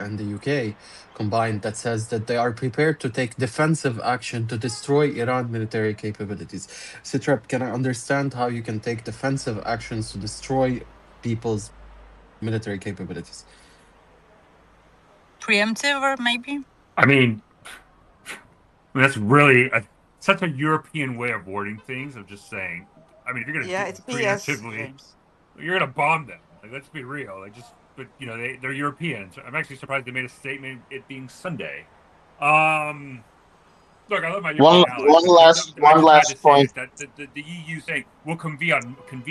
and the UK combined that says that they are prepared to take defensive action to destroy Iran military capabilities. Sitrep, can I understand how you can take defensive actions to destroy people's military capabilities? Preemptive, or maybe? I mean, that's really such a European way of wording things. Of just saying, I mean, if you're going to Yeah, do it's it BS, preemptively, James. you're going to bomb them. Like, let's be real. Like, just, but they're Europeans. I'm actually surprised they made a statement it being Sunday. Um, Look, I love my One European allies, one but last I one just had to last say point. it that the EU saying we'll convene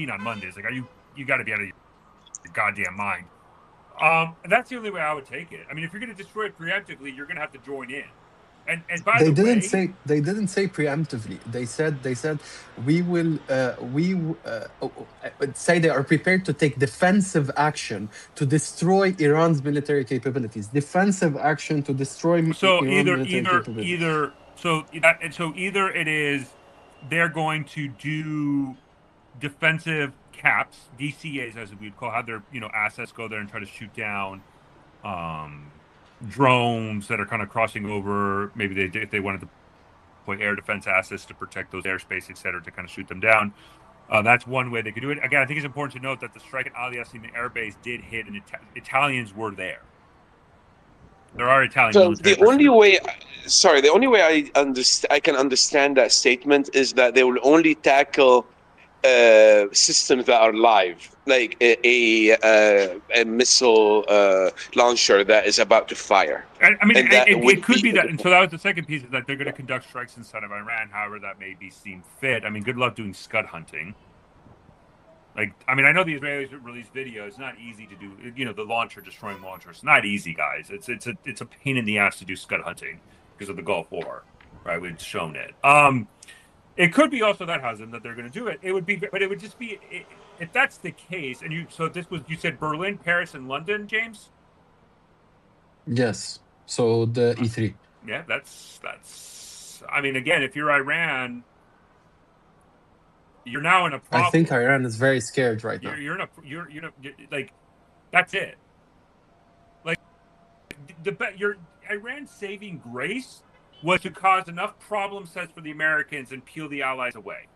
on Mondays. Like, are you got to be out of your goddamn mind. That's the only way I would take it. I mean, if you're going to destroy it preemptively, you're going to have to join in. And by the way, They didn't say preemptively. They said we will say they are prepared to take defensive action to destroy Iran's military capabilities. Defensive action to destroy so Iran military capabilities. either it is they're going to do defensive caps, DCAs as we'd call, have their assets go there and try to shoot down um, drones that are kind of crossing over. Maybe if they wanted to deploy air defense assets to protect those airspace, et cetera, to kind of shoot them down. That's one way they could do it. Again, I think it's important to note that the strike at Ali Yassin Air Base did hit, and Italians were there. There are Italian So military personnel. the only way I can understand that statement is that they will only tackle systems that are live, like a missile launcher that is about to fire. I mean, And that it would could be be that, and so that was the second piece, is that they're going to conduct strikes inside of Iran, however that may be seen fit. I mean, good luck doing scud hunting. Like, I mean, I know the Israelis release videos. It's not easy to do. The launcher destroying launchers. It's not easy, guys. It's a pain in the ass to do scud hunting because of the Gulf War, right? We've shown it. It could be also that Hazem that they're going to do it. It would be, but it would just be if that's the case. And you said Berlin, Paris, and London, James. Yes. So the E3. Yeah, that's. I mean, again, if you're Iran, you're now in a I problem. think Iran is very scared right now. You're like, that's it. Like, your Iran's saving grace was to cause enough problem sets for the Americans and peel the Allies away.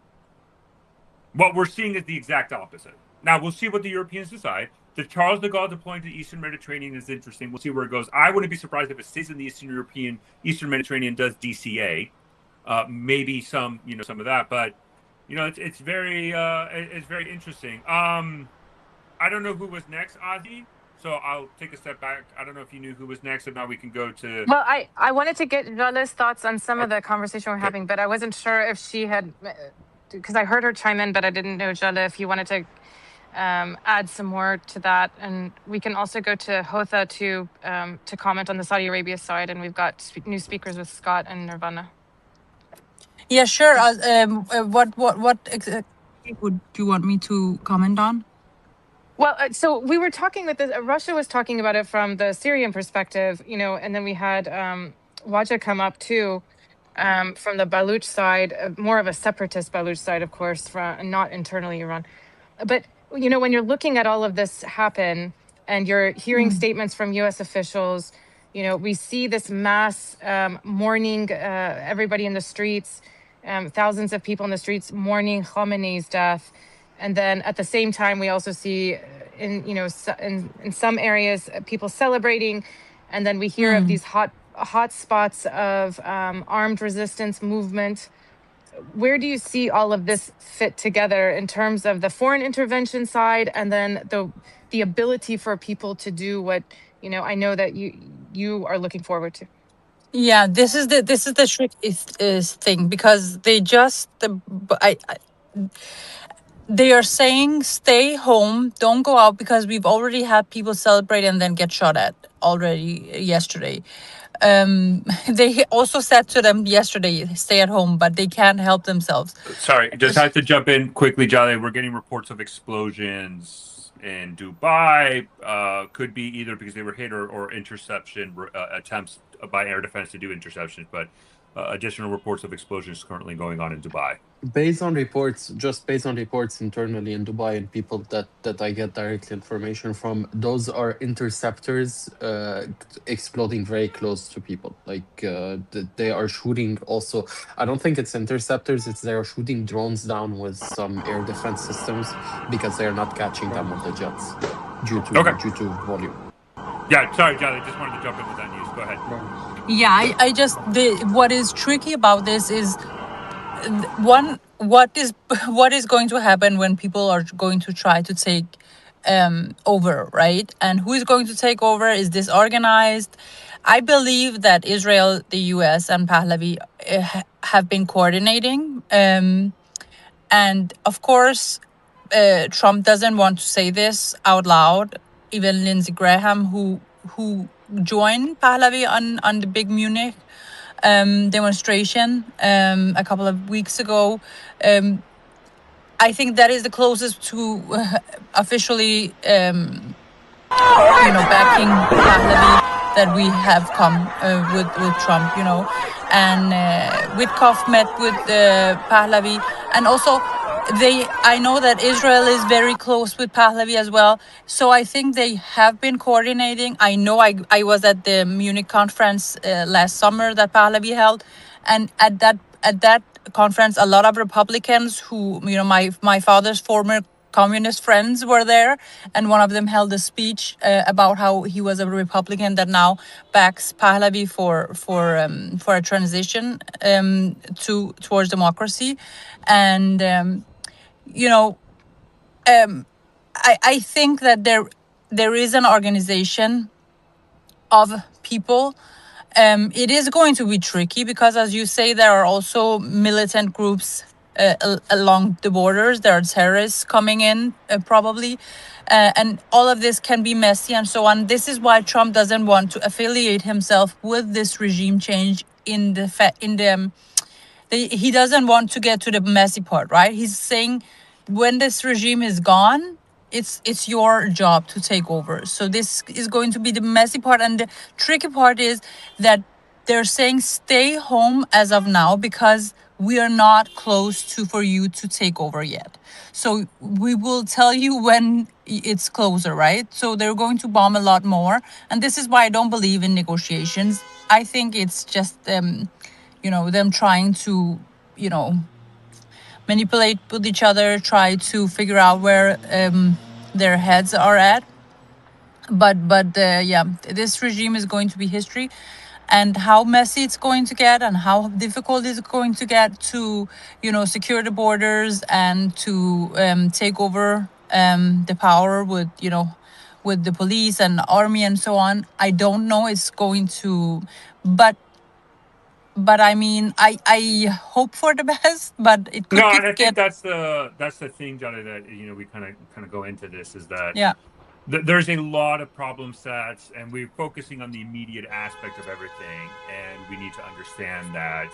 What we're seeing is the exact opposite. Now, we'll see what the Europeans decide. The Charles de Gaulle deploying to the Eastern Mediterranean is interesting. We'll see where it goes. I wouldn't be surprised if it stays in the Eastern Mediterranean, does DCA. Maybe some of that, but it's very interesting. I don't know who was next, Ozzy. So I'll take a step back. I don't know if you knew who was next, and now we can go to. Well, I wanted to get Jala's thoughts on some of the conversation we're having, but I wasn't sure if she had, because I heard her chime in, but I didn't know, Jala, if you wanted to add some more to that. And we can also go to Hotha to comment on the Saudi Arabia side, and we've got new speakers with Scott and Nirvana. Yeah, sure. What exactly would you want me to comment on? Well, so we were talking with Russia was talking about it from the Syrian perspective, and then we had Waja come up too, from the Baluch side, more of a separatist Baluch side, of course, not internally Iran. But, when you're looking at all of this happen and you're hearing statements from U.S. officials, we see this mass mourning, everybody in the streets, thousands of people in the streets mourning Khamenei's death. And then at the same time, we also see in some areas people celebrating, and then we hear of these hot spots of armed resistance movement. Where do you see all of this fit together in terms of the foreign intervention side, and then the ability for people to do what I know that you are looking forward to? Yeah, this is the tricky thing, because they are saying stay home, don't go out, because we've already had people celebrate and then get shot at already yesterday. They also said to them yesterday, stay at home, but they can't help themselves. Sorry, just have to jump in quickly, Jolly. We're getting reports of explosions in Dubai. Could be either because they were hit or interception attempts by air defense to do interceptions. But additional reports of explosions currently going on in Dubai. Based on reports internally in Dubai and people that I get direct information from, those are interceptors exploding very close to people. Like they are shooting also. I don't think it's interceptors. It's they are shooting drones down with some air defense systems because they are not catching them with the jets due to volume. Yeah, sorry, Jolly. Just wanted to jump in with that news. Go ahead. Yeah, what is tricky about this is what is going to happen when people are going to try to take over, right? And who is going to take over? Is this organized? I believe that Israel, the U.S., and Pahlavi have been coordinating, and of course, Trump doesn't want to say this out loud. Even Lindsey Graham, who joined Pahlavi on the big Munich demonstration a couple of weeks ago. I think that is the closest to officially, backing Pahlavi that we have come with Trump, and Witkoff met with Pahlavi, and also I know that Israel is very close with Pahlavi as well. So I think they have been coordinating. I know I was at the Munich conference last summer that Pahlavi held, and at that conference, a lot of Republicans who, my father's former communist friends were there, and one of them held a speech about how he was a Republican that now backs Pahlavi for a transition towards democracy, and I think that there is an organization of people. It is going to be tricky because, as you say, there are also militant groups along the borders. There are terrorists coming in, probably, and all of this can be messy and so on. This is why Trump doesn't want to affiliate himself with this regime change he doesn't want to get to the messy part, right? He's saying when this regime is gone, it's your job to take over. So this is going to be the messy part, and the tricky part is that they're saying stay home as of now because we are not close for you to take over yet. So we will tell you when it's closer, right? So they're going to bomb a lot more, and this is why I don't believe in negotiations. I think it's just them trying to manipulate with each other, try to figure out where their heads are at. But this regime is going to be history, and how messy it's going to get and how difficult it's going to get to secure the borders and to take over the power with the police and army and so on. I don't know. It's going to, but I mean, I hope for the best, but it could No, and I think that's the thing, Johnny, that we kind of go into this is that there's a lot of problem sets, and we're focusing on the immediate aspect of everything, and we need to understand that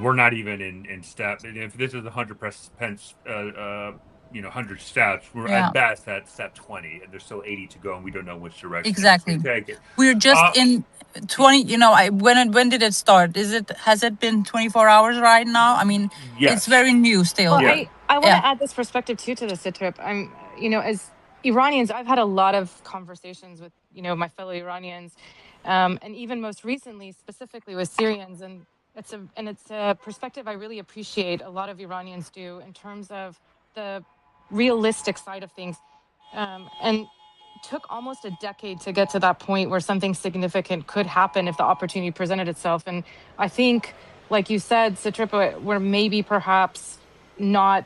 we're not even in step. If this is 100%, 100 steps, we're at best at step 20, and there's still 80 to go, and we don't know which direction exactly to take it. We're just in 20. When did it start? Has it been 24 hours right now? I mean, it's very new still. Well, I want to add this perspective too to this trip. I'm as Iranians, I've had a lot of conversations with my fellow Iranians, and even most recently, specifically with Syrians, and it's a perspective I really appreciate. A lot of Iranians do in terms of the realistic side of things, and took almost a decade to get to that point where something significant could happen if the opportunity presented itself. And I think, like you said, Satripa, we're maybe perhaps not,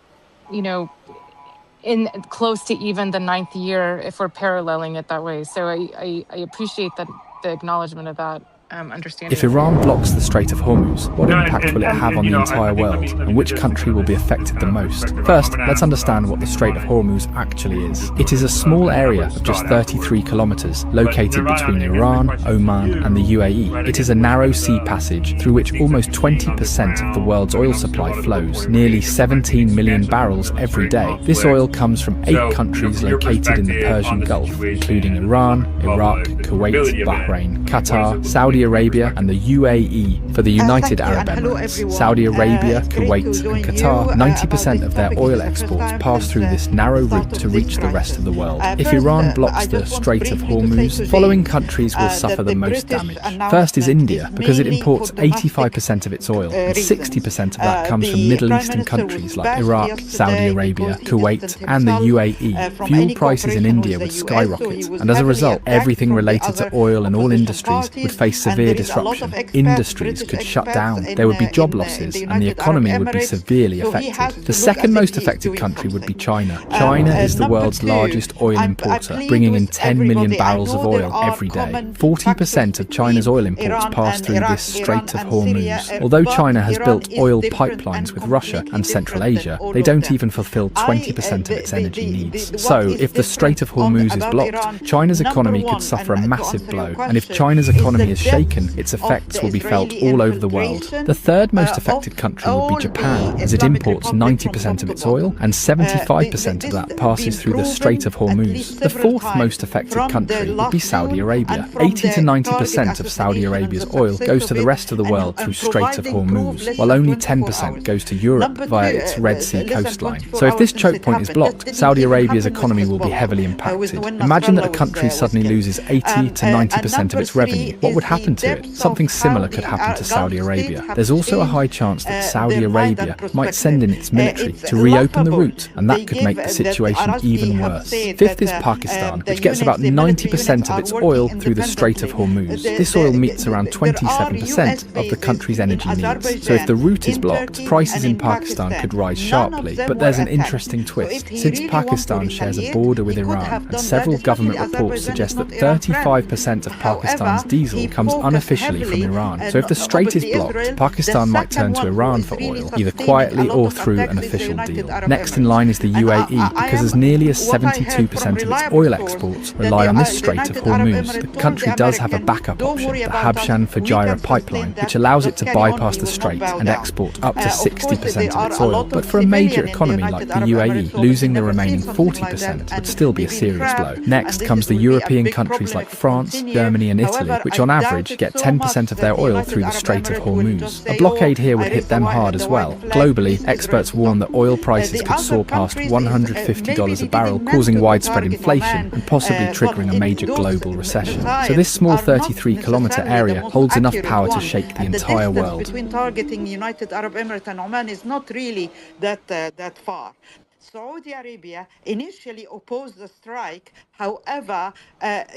in close to even the 9th year if we're paralleling it that way. So I appreciate the acknowledgement of that. Understanding. If Iran blocks the Strait of Hormuz, what impact will it have on the entire world, and which country will be affected the most? First, let's understand what the Strait of Hormuz actually is. It is a small area of just 33 kilometers, located between Iran, Oman, and the UAE. It is a narrow sea passage through which almost 20% of the world's oil supply flows, nearly 17 million barrels every day. This oil comes from 8 countries located in the Persian Gulf, including Iran, Iraq, Kuwait, Bahrain, Qatar, Saudi Saudi Arabia and the UAE for the United Arab Emirates. Saudi Arabia, Kuwait and Qatar, 90% of their oil exports pass through this narrow route to reach the rest of the world. If Iran blocks the Strait of Hormuz, following countries will suffer the most damage. First is India, because it imports 85% of its oil, and 60% of that comes from Middle Eastern countries like Iraq, Saudi Arabia, Kuwait and the UAE. Fuel prices in India would skyrocket, and as a result, everything related to oil and all industries would face severe disruption. Industries could shut down, there would be job losses, and the economy would be severely affected. The second most affected country would be China. China is the world's largest oil importer, bringing in 10 million barrels of oil every day. 40% of China's oil imports pass through this Strait of Hormuz. Although China has built oil pipelines with Russia and Central Asia, they don't even fulfill 20% of its energy needs. So, if the Strait of Hormuz is blocked, China's economy could suffer a massive blow, and if China's economy is shaken, its effects will be felt all over the world. The third most affected country would be Japan, as it imports 90% of its oil, and 75% of that passes through the Strait of Hormuz. The fourth most affected country would be Saudi Arabia. 80 to 90% of Saudi Arabia's oil goes to the rest of the world through Strait of Hormuz, while only 10% goes to Europe via its Red Sea coastline. So if this choke point is blocked, Saudi Arabia's economy will be heavily impacted. Imagine that a country suddenly loses 80 to 90% of its revenue. What would happen to it? Something similar could happen to Saudi Arabia. There's also a high chance that Saudi Arabia might send in its military to reopen the route, and that could make the situation even worse. Fifth is Pakistan, which gets about 90% of its oil through the Strait of Hormuz. This oil meets around 27% of the country's energy needs. So if the route is blocked, prices in Pakistan could rise sharply. But there's an interesting twist. Since Pakistan shares a border with Iran, and several government reports suggest that 35% of Pakistan's diesel comes unofficially from Iran. So if the strait is blocked, Pakistan might turn to Iran for oil, either quietly or through an official deal. Next in line is the UAE, because as nearly as 72% of its oil exports rely on this Strait of Hormuz. The country does have a backup option, the Habshan-Fujairah pipeline, which allows it to bypass the strait and export up to 60% of its oil. But for a major economy like the UAE, losing the remaining 40% would still be a serious blow. Next comes the European countries like France, Germany and Italy, which on average get 10% of their oil through the Strait of Hormuz. A blockade here would hit them hard as well. Globally, experts warn that oil prices could soar past $150 a barrel, causing widespread inflation and possibly triggering a major global recession. So this small 33-kilometer area holds enough power to shake the entire world. Between targeting United Arab Emirates and Oman is not really that far. Saudi Arabia initially opposed the strike. However,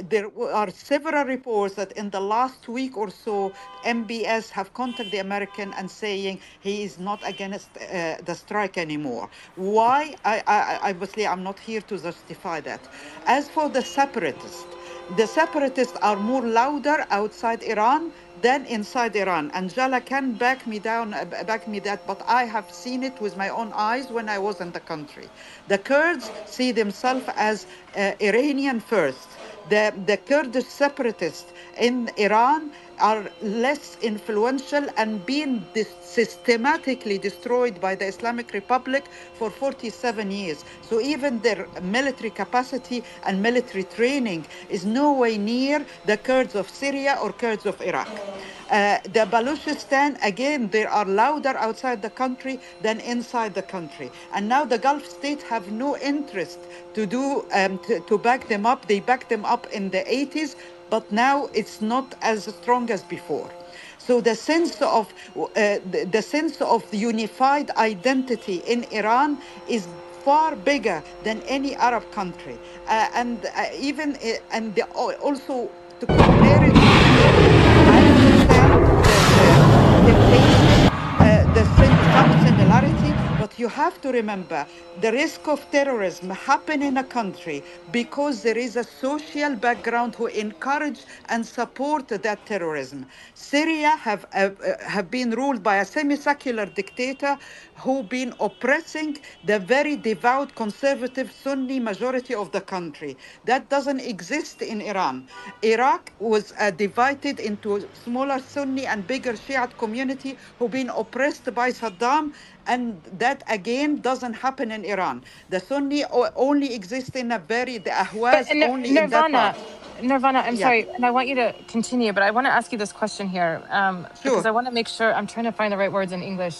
there are several reports that in the last week or so, MBS have contacted the American and saying he is not against the strike anymore. Why? Obviously, I'm not here to justify that. As for the separatists are more louder outside Iran than inside Iran. And Jala can back me that, but I have seen it with my own eyes when I was in the country. The Kurds see themselves as Iranian first. The Kurdish separatists in Iran are less influential and being systematically destroyed by the Islamic Republic for 47 years. So even their military capacity and military training is no way near the Kurds of Syria or Kurds of Iraq. The Baluchistan, again, they are louder outside the country than inside the country. And now the Gulf states have no interest to back them up. They backed them up in the 80s, but now it's not as strong as before. So the sense of unified identity in Iran is far bigger than any Arab country, also to compare it. I understand some similarity, but you have to remember the risk of terrorism happen in a country because there is a social background who encourage and support that terrorism. Syria have been ruled by a semi-secular dictator who been oppressing the very devout conservative Sunni majority of the country. That doesn't exist in Iran. Iraq was divided into smaller Sunni and bigger Shiite community who been oppressed by Saddam, and that again doesn't happen in Iran. The Sunni only exist in a the But Ahwaz only in that part. Nirvana, I'm Yeah, sorry, and I want you to continue, but I want to ask you this question here, because sure. I want to make sure I'm trying to find the right words in English.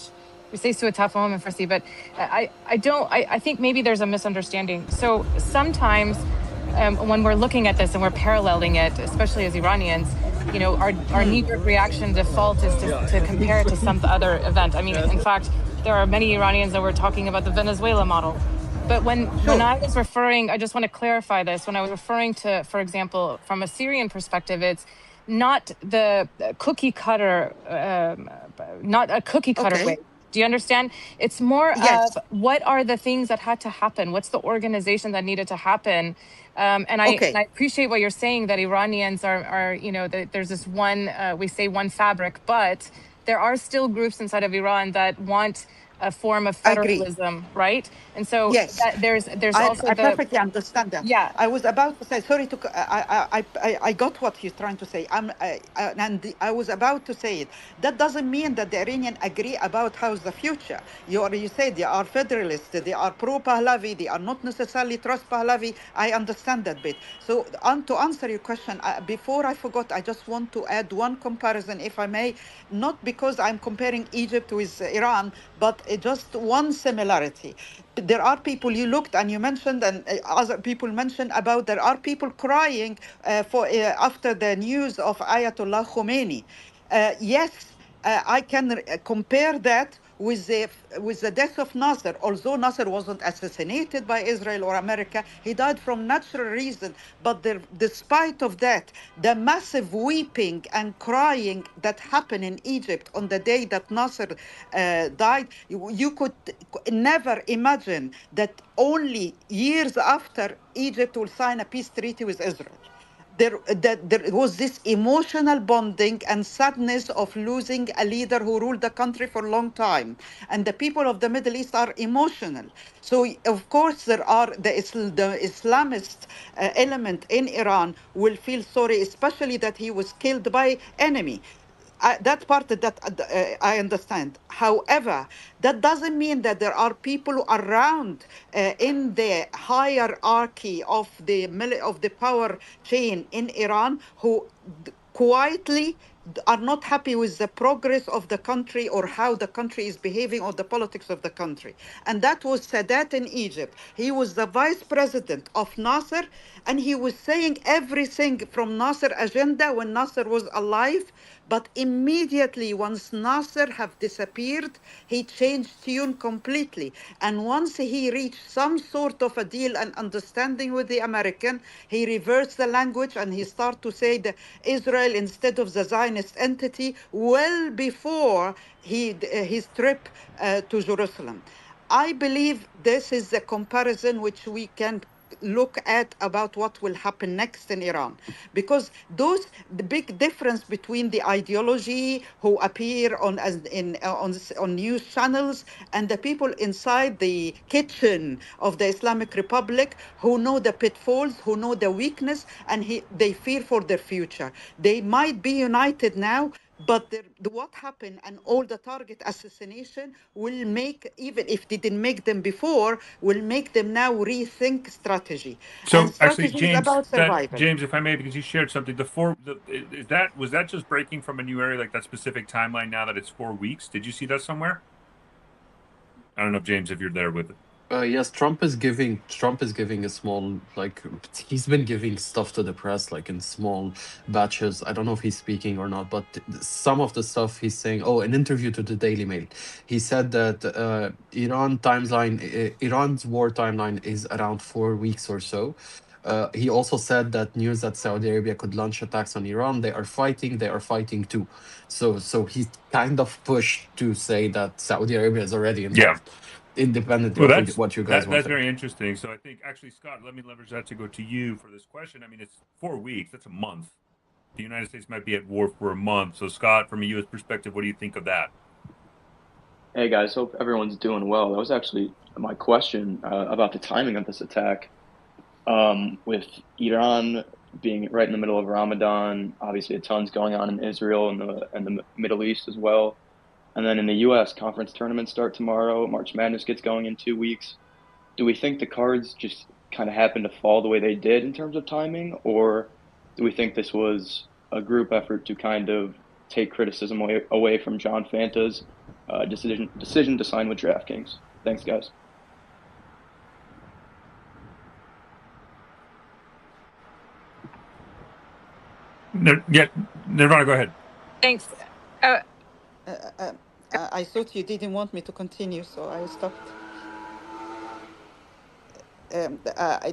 We say suatafahum and farsi, but I don't. I think maybe there's a misunderstanding. So sometimes when we're looking at this and we're paralleling it, especially as Iranians, our knee-jerk reaction default is to compare it to some other event. I mean, in fact, there are many Iranians that were talking about the Venezuela model. But when Sure. I was referring, I just want to clarify this. When I was referring to, for example, from a Syrian perspective, it's not the cookie cutter, not a cookie cutter way. Okay. Do you understand? It's more of Yes. what are the things that had to happen? What's the organization that needed to happen? And I Okay. appreciate what you're saying, that Iranians are there's this one, we say one fabric, but there are still groups inside of Iran that want a form of Agree. federalism, right? And so Yes. that there's I, also I the, perfectly understand that. yeah. I was about to say, sorry to, I got what you're trying to say. I was about to say it. That doesn't mean that the Iranian agree about how's the future. You said they are federalists, they are pro-Pahlavi, they are not necessarily trust Pahlavi. I understand that bit. So to answer your question, before I forgot, I just want to add one comparison, if I may, not because I'm comparing Egypt with Iran, but just one similarity. There are people you looked and you mentioned, and other people mentioned about there are people crying for after the news of Ayatollah Khomeini. Yes, I can compare that with the death of Nasser. Although Nasser wasn't assassinated by Israel or America, he died from natural reason. But despite of that, the massive weeping and crying that happened in Egypt on the day that Nasser died, you could never imagine that only years after Egypt will sign a peace treaty with Israel. There was this emotional bonding and sadness of losing a leader who ruled the country for a long time. And the people of the Middle East are emotional. So, of course, there are the Islamist element in Iran will feel sorry, especially that he was killed by enemy. That part that I understand. However, that doesn't mean that there are people around in the hierarchy of the power chain in Iran who quietly are not happy with the progress of the country or how the country is behaving or the politics of the country. And that was Sadat in Egypt. He was the vice president of Nasser, and he was saying everything from Nasser agenda when Nasser was alive. But immediately, once Nasser have disappeared, he changed tune completely. And once he reached some sort of a deal and understanding with the American, he reversed the language and he started to say the Israel instead of the Zionist entity well before his trip to Jerusalem. I believe this is the comparison which we can look at about what will happen next in Iran, because the big difference between the ideology who appear on news channels and the people inside the kitchen of the Islamic Republic who know the pitfalls, who know the weakness, and they fear for their future. They might be united now, but what happened and all the target assassination will make, even if they didn't make them before, will make them now rethink strategy. And So actually, strategy is about survival. James, if I may, because you shared something, was that just breaking from a new area, like that specific timeline? Now that it's 4 weeks, did you see that somewhere? I don't know, if James, if you're there with it. Yes, Trump is giving a small, like, he's been giving stuff to the press like in small batches. I don't know if he's speaking or not, but some of the stuff he's saying. Oh, an interview to the Daily Mail. He said that Iran's war timeline is around 4 weeks or so. He also said that news that Saudi Arabia could launch attacks on Iran, they are fighting too. So he kind of pushed to say that Saudi Arabia is already Yeah. involved, independently Well, of that's what you guys want that's to. very interesting. So I think actually, Scott, let me leverage that to go to you for this question. I mean, it's 4 weeks. That's a month. The United States might be at war for a month. So, Scott, from a U.S. perspective, what do you think of that? Hey guys, hope everyone's doing well. That was actually my question about the timing of this attack. With Iran being right in the middle of Ramadan, obviously a ton's going on in Israel and the Middle East as well. And then in the U.S., conference tournaments start tomorrow. March Madness gets going in 2 weeks. Do we think the cards just kind of happened to fall the way they did in terms of timing, or do we think this was a group effort to kind of take criticism away from John Fanta's decision to sign with DraftKings? Thanks, guys. Nirvana, go ahead. Thanks. I thought you didn't want me to continue, so I stopped.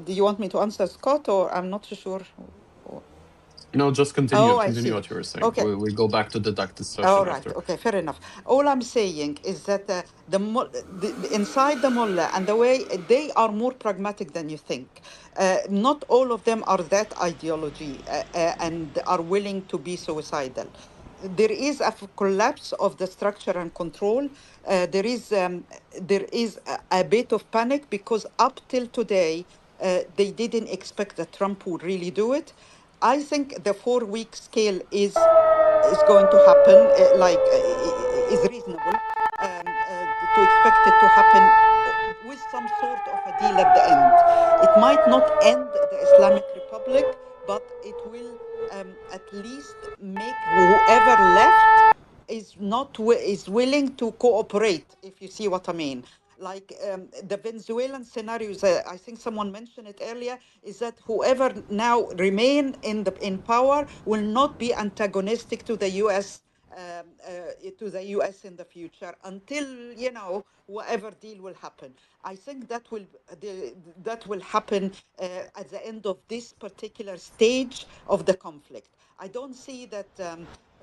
Do you want me to answer Scott, or I'm not sure? No, just continue. Oh, I Continue see. what you were saying. Okay. We go back to the duck discussion All right. after. Okay. Fair enough. All I'm saying is that inside the mullah and the way they are more pragmatic than you think. Not all of them are that ideology and are willing to be suicidal. There is a collapse of the structure and control. There is a bit of panic because up till today, they didn't expect that Trump would really do it. I think the 4-week scale is going to happen, is reasonable to expect it to happen with some sort of a deal at the end. It might not end the Islamic Republic, but it will at least make whoever left is willing to cooperate, if you see what I mean. Like the Venezuelan scenarios, I think someone mentioned it earlier, is that whoever now remain in power will not be antagonistic to the U.S. In the future until whatever deal will happen. I think that will happen at the end of this particular stage of the conflict. I don't see that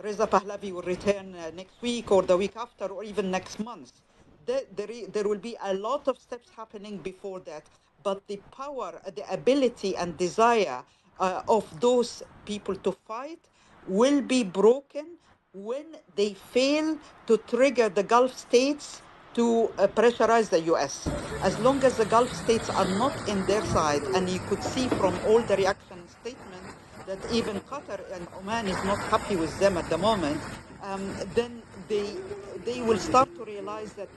Reza Pahlavi will return next week or the week after or even next month. There will be a lot of steps happening before that, but the power, the ability and desire of those people to fight will be broken when they fail to trigger the Gulf states to pressurize the U.S. As long as the Gulf states are not in their side, and you could see from all the reaction and statements that even Qatar and Oman is not happy with them at the moment, then they will start to realize that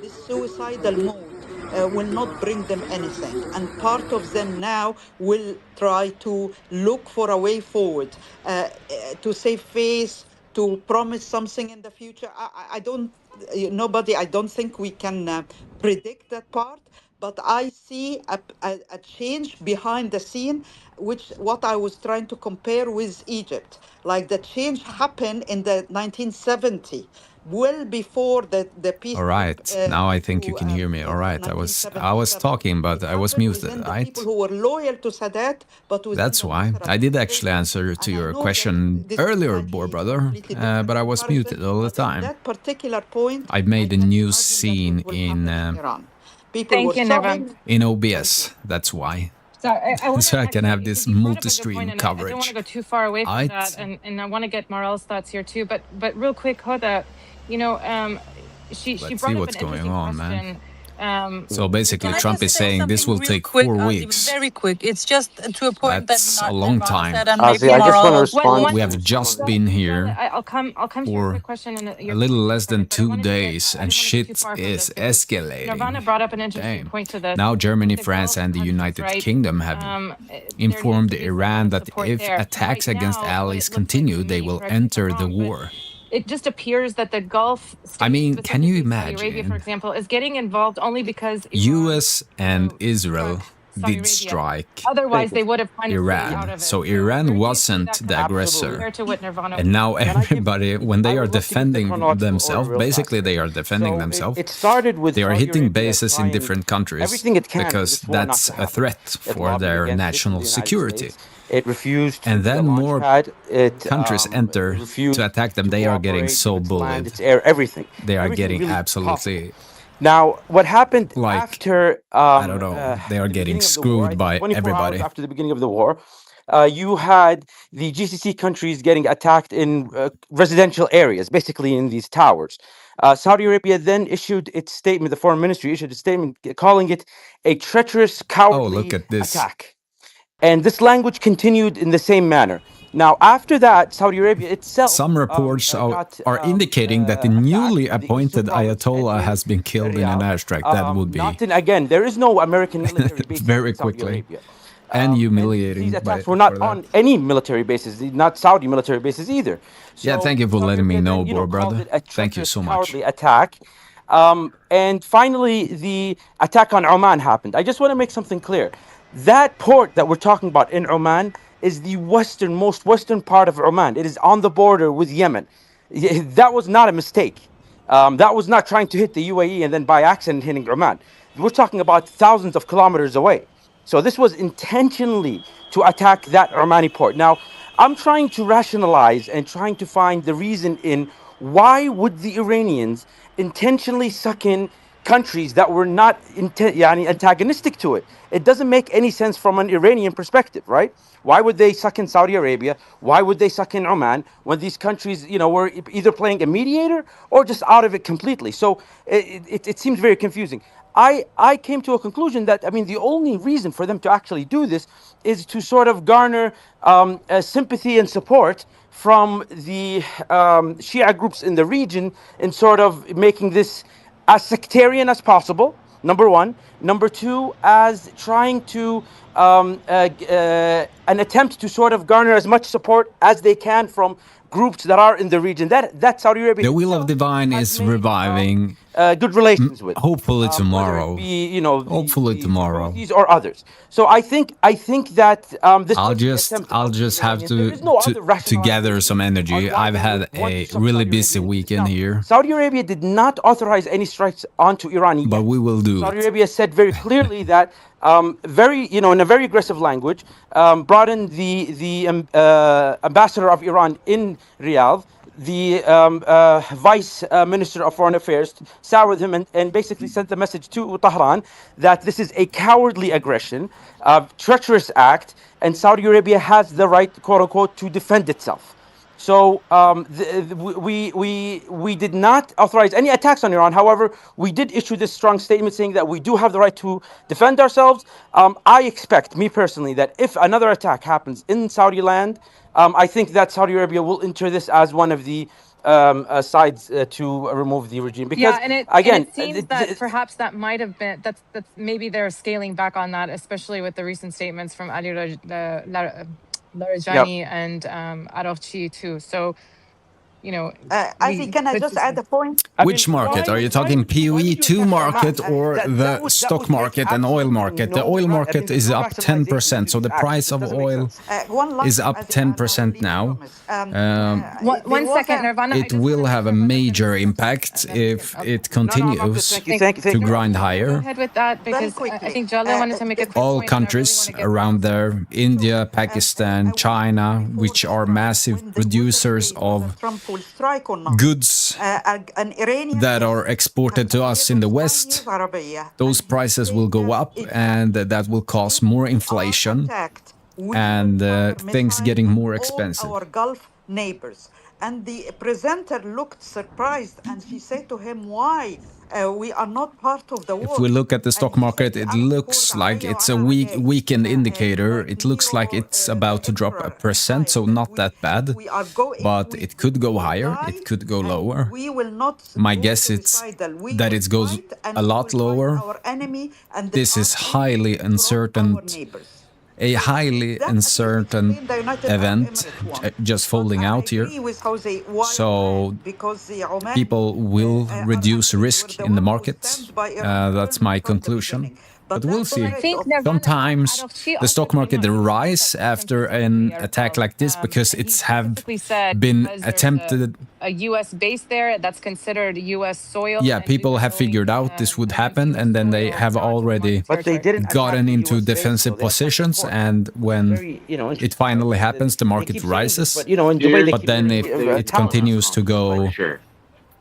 this suicidal mode will not bring them anything. And part of them now will try to look for a way forward, to save face, to promise something in the future. I don't think we can predict that part, but I see a change behind the scene, which what I was trying to compare with Egypt. Like the change happened in the 1970, well before the peace. All right, now I think you can hear me. All right, I was talking, but I was muted, right? People who were loyal to Sadat, but That's why I did actually answer to your question earlier, Boar Brother, but I was muted all the time. That particular point, I made a new scene in Iran. People Thank were you, Nirvan. in OBS. That's why. So I can have this multi-stream coverage. I don't want to go too far away from that, and I want to get Marel's thoughts here too. But real quick, Hoda, she brought up an interesting question. So basically, Trump is saying this will take 4 weeks. Very quick. It's just to a point that's that a long time. I just want to respond. We have just been here I'll come to your quick question in a little less than 2 days, and shit is escalating. Nirvana brought up an interesting point to this. Now Germany, France, and the United Kingdom have informed Iran that if attacks against allies continue, they will enter the war. It just appears that the Gulf states, I mean, can you Saudi Arabia, for imagine? example, is getting involved only because U.S. and Israel did strike otherwise they would have out of Iran. it. So Iran wasn't the aggressor. To what Nirvana And now everybody, when they are defending themselves, basically they are defending themselves. It started with They are Saudi hitting Arabia bases in different countries everything it can because for this war not that's to a happen. threat It for lobbied their against it in national the United security. States. It refused to And then launch more pad. countries enter refused to attack them. They are getting cooperate so with its land, bullied. its air, everything. They are Everything getting really absolutely, possible. Now, what happened like, after I don't know, they are the getting beginning of the war, screwed I think by 24 everybody. hours after the beginning of the war, you had the GCC countries getting attacked in residential areas, basically in these towers. Saudi Arabia then issued its statement, the foreign ministry issued a statement calling it a treacherous, Oh, look cowardly at this. attack. And this language continued in the same manner. Now, after that, Saudi Arabia itself Some reports got are indicating that the newly attacked the eastern appointed province and Ayatollah in has been killed in an Riyadh. airstrike. That would be Not in, again, there is no American military bases very in Saudi quickly Arabia. and And humiliating these attacks by were not for that. on any military bases, not Saudi military bases either. Yeah, So thank you for Saudi letting me Arabia know, then, bro, called brother. it a Thank you treacherous, so much. cowardly attack. And finally, the attack on Oman happened. I just want to make something clear. That port that we're talking about in Oman is the most western part of Oman. It is on the border with Yemen. That was not a mistake. That was not trying to hit the UAE and then by accident hitting Oman. We're talking about thousands of kilometers away. So this was intentionally to attack that Omani port. Now, I'm trying to rationalize and trying to find the reason in why would the Iranians intentionally suck in countries that were not yani antagonistic to it. It doesn't make any sense from an Iranian perspective, right? Why would they suck in Saudi Arabia? Why would they suck in Oman when these countries, were either playing a mediator or just out of it completely? So it seems very confusing. I came to a conclusion that, I mean, the only reason for them to actually do this is to sort of garner sympathy and support from the Shia groups in the region in sort of making this as sectarian as possible, number one. Number two, as trying to an attempt to sort of garner as much support as they can from groups that are in the region that Saudi Arabia The Wheel of itself Divine has is made reviving good relations with, hopefully whether it tomorrow. be Hopefully the tomorrow. Houthis or others. So I think that this was the attempt I'll of the just have Iranians. There is no other to gather some rationalization on energy. why I've they would had want to a suck really Saudi busy Arabia into this. weekend Now, here, Saudi Arabia did not authorize any strikes onto Iran but yet. we will do Saudi it. Arabia said very clearly that in a very aggressive language, brought in the ambassador of Iran in Riyadh, the vice minister of foreign affairs, sat with him and basically sent the message to Tehran that this is a cowardly aggression, a treacherous act, and Saudi Arabia has the right, quote unquote, to defend itself. So we did not authorize any attacks on Iran. However, we did issue this strong statement saying that we do have the right to defend ourselves. I expect, me personally, that if another attack happens in Saudi land, I think that Saudi Arabia will enter this as one of the sides to remove the regime. Because Yeah, and again, it seems that perhaps that might have been that's maybe they're scaling back on that, especially with the recent statements from Ali yeah. Larijani and Arafchi too. So Ivy, can I just add a point? I mean, Which market? Are you talking why would you POE2 attack Oman? market or the stock That would make market and oil absolutely market? The oil I mean, market there's is no up rationalization 10%. to So these the price actions. It of doesn't make oil sense. One is last, up Ivy, and I'll 10% leave, I now. promise. one second, Nirvana. I It just want will to make have a sure Nirvana major finishes, impact and then we can. if Okay. it No, I'm good. continues Thank you. Thank to you very grind much. Go higher. ahead with that Very because I quickly. think Jaleh wanted to make a quick All point, and I really want countries to get around Nirvana's there, opinion. India, I Pakistan, want to China, before which the are strike, massive when there was a producers debate whether of Trump will strike or not, goods an Iranian that are guest exported to us in the West, those and he prices will said go that up if and that will cause more we are inflation attacked, we will and fire things missiles getting at more all expensive. our Gulf neighbors. And the presenter looked surprised and she said to him, why? We are not part of the If we war. look at the And stock he said, market, it أنا كورد looks like عليا it's a وأنا رجائي. weekend indicator. Like It looks like Nero, it's the about to drop emperor 1%, style, so that not that if bad. we are going, But it could we go will higher, die, it could go and lower. we will not My go guess it's suicidal. We that will it goes fight and a we lot will fight lower. our enemy, and the This is our enemy highly from uncertain, our neighbors. a So highly that at least uncertain explain the United Arab event Emirates one. just But folding I out here. agree with how they why Oman, So because the Oman people will are reduce actually were risk the in the one who markets. stand by Iran That's firmly my from the conclusion. beginning. But But we'll that's the I see. threat think of Nirvana Sometimes Arafchi the also stock came market on and he said rise something after an specifically, attack like this because and he it's have specifically said been because there's attempted. a U.S. base there that's considered U.S. soil, Yeah, and we people were have going figured out this would against happen, U.S. and then they soil have to already mark But they territory. didn't attack gotten the into U.S. base, defensive though. They attacked the positions, port. and It's when very, it interesting, right? finally happens, the They market keep saying this, rises. but in Dubai they Here's keep But then saying if it towers. continues to go, sure.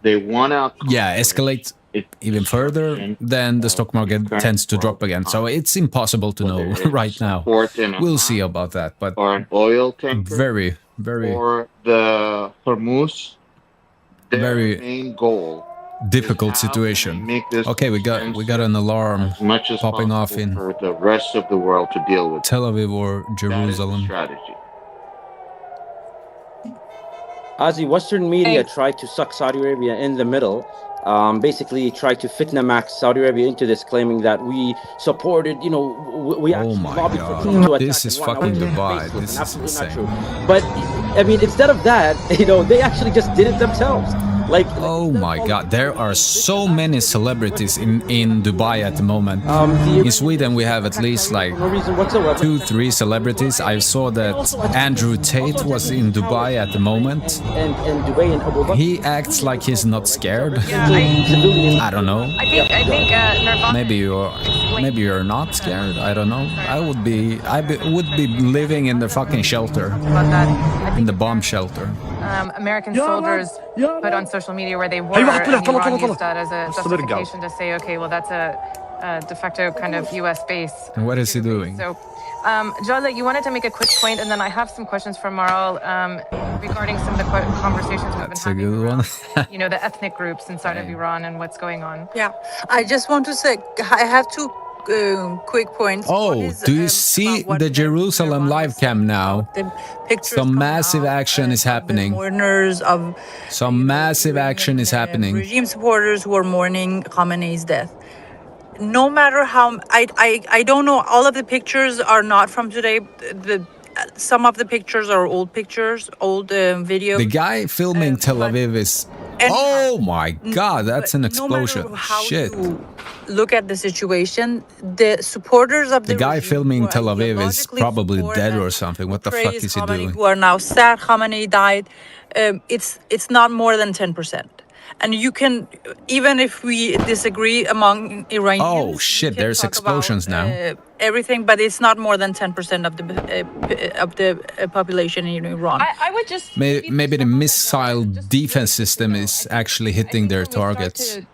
They want to yeah, accomplish escalate its even further, destruction then the of stock the market current tends to world drop again. So economy, it's impossible to whether know right it's a now. port in We'll see Oman about that, but or an oil tanker very, very, or the Hormuz. Their very main goal is difficult how can I situation. make this Okay, we got expensive an alarm as much as popping off possible in for the rest of the world to deal with. Tel Aviv or That is the Jerusalem. strategy. Ozzy, Western media Thanks. tried to suck Saudi Arabia in the middle, basically tried to fitna max Saudi Arabia into this, claiming that we supported, we Oh actually my lobbied for god. Turkey to This attack is and whatnot, fucking which is Dubai. baseless and This is absolutely not true. insane. But I mean, instead of that, they actually just did it themselves. Like Oh instead of my calling god, there are they fitna so maxed many it into this celebrities Western media in to Dubai at the moment. the In Iranian Sweden we minister have at attacked least Saudi like for no reason whatsoever. 2-3 celebrities. I saw And that also attacking Andrew Tate was in Dubai at the moment. and Dubai and Abu Dhabi. He acts like he's not scared. Yeah, I I don't know. think Nirvana Maybe explained you're not scared. I don't know. sorry. Would be living in the fucking shelter, About that. I in think the bomb shelter. American soldiers put on social media where they were, and Iran used that as a justification to say, okay, well, that's a de facto kind of U.S. base. And what is he computer base. doing? So, Jala, you wanted to make a quick point, and then I have some questions for Maral regarding some of the conversations we've been That's a having good one. around, the ethnic groups inside of Damn. Iran and what's going on. Yeah, I just want to say I have two quick points. One Oh, is do you see about what the Jerusalem Nirvana was live cam saying now? about the pictures Some coming massive out action is of the happening. mourners of Some massive action is Iranian happening. regime supporters who are mourning Khamenei's death. No matter how I don't know, all of the pictures are not from today. The some of the pictures are old pictures, old videos. The guy filming Tel but Aviv is... anyhow, Oh my god, that's but an no matter explosion. how Shit. you look at the situation, the supporters of The the guy regime filming who Tel Aviv is ideologically probably support dead and or something. who What the fuck praise is he Khamenei, doing? who are now sad Khamenei died, it's not more than 10%. And you can, even if we disagree among Iranians, Oh shit, there's talk explosions about, now. everything, but it's not more than 10% of the population in Iran. I would just Maybe the missile defense system is actually hitting their when we start targets. to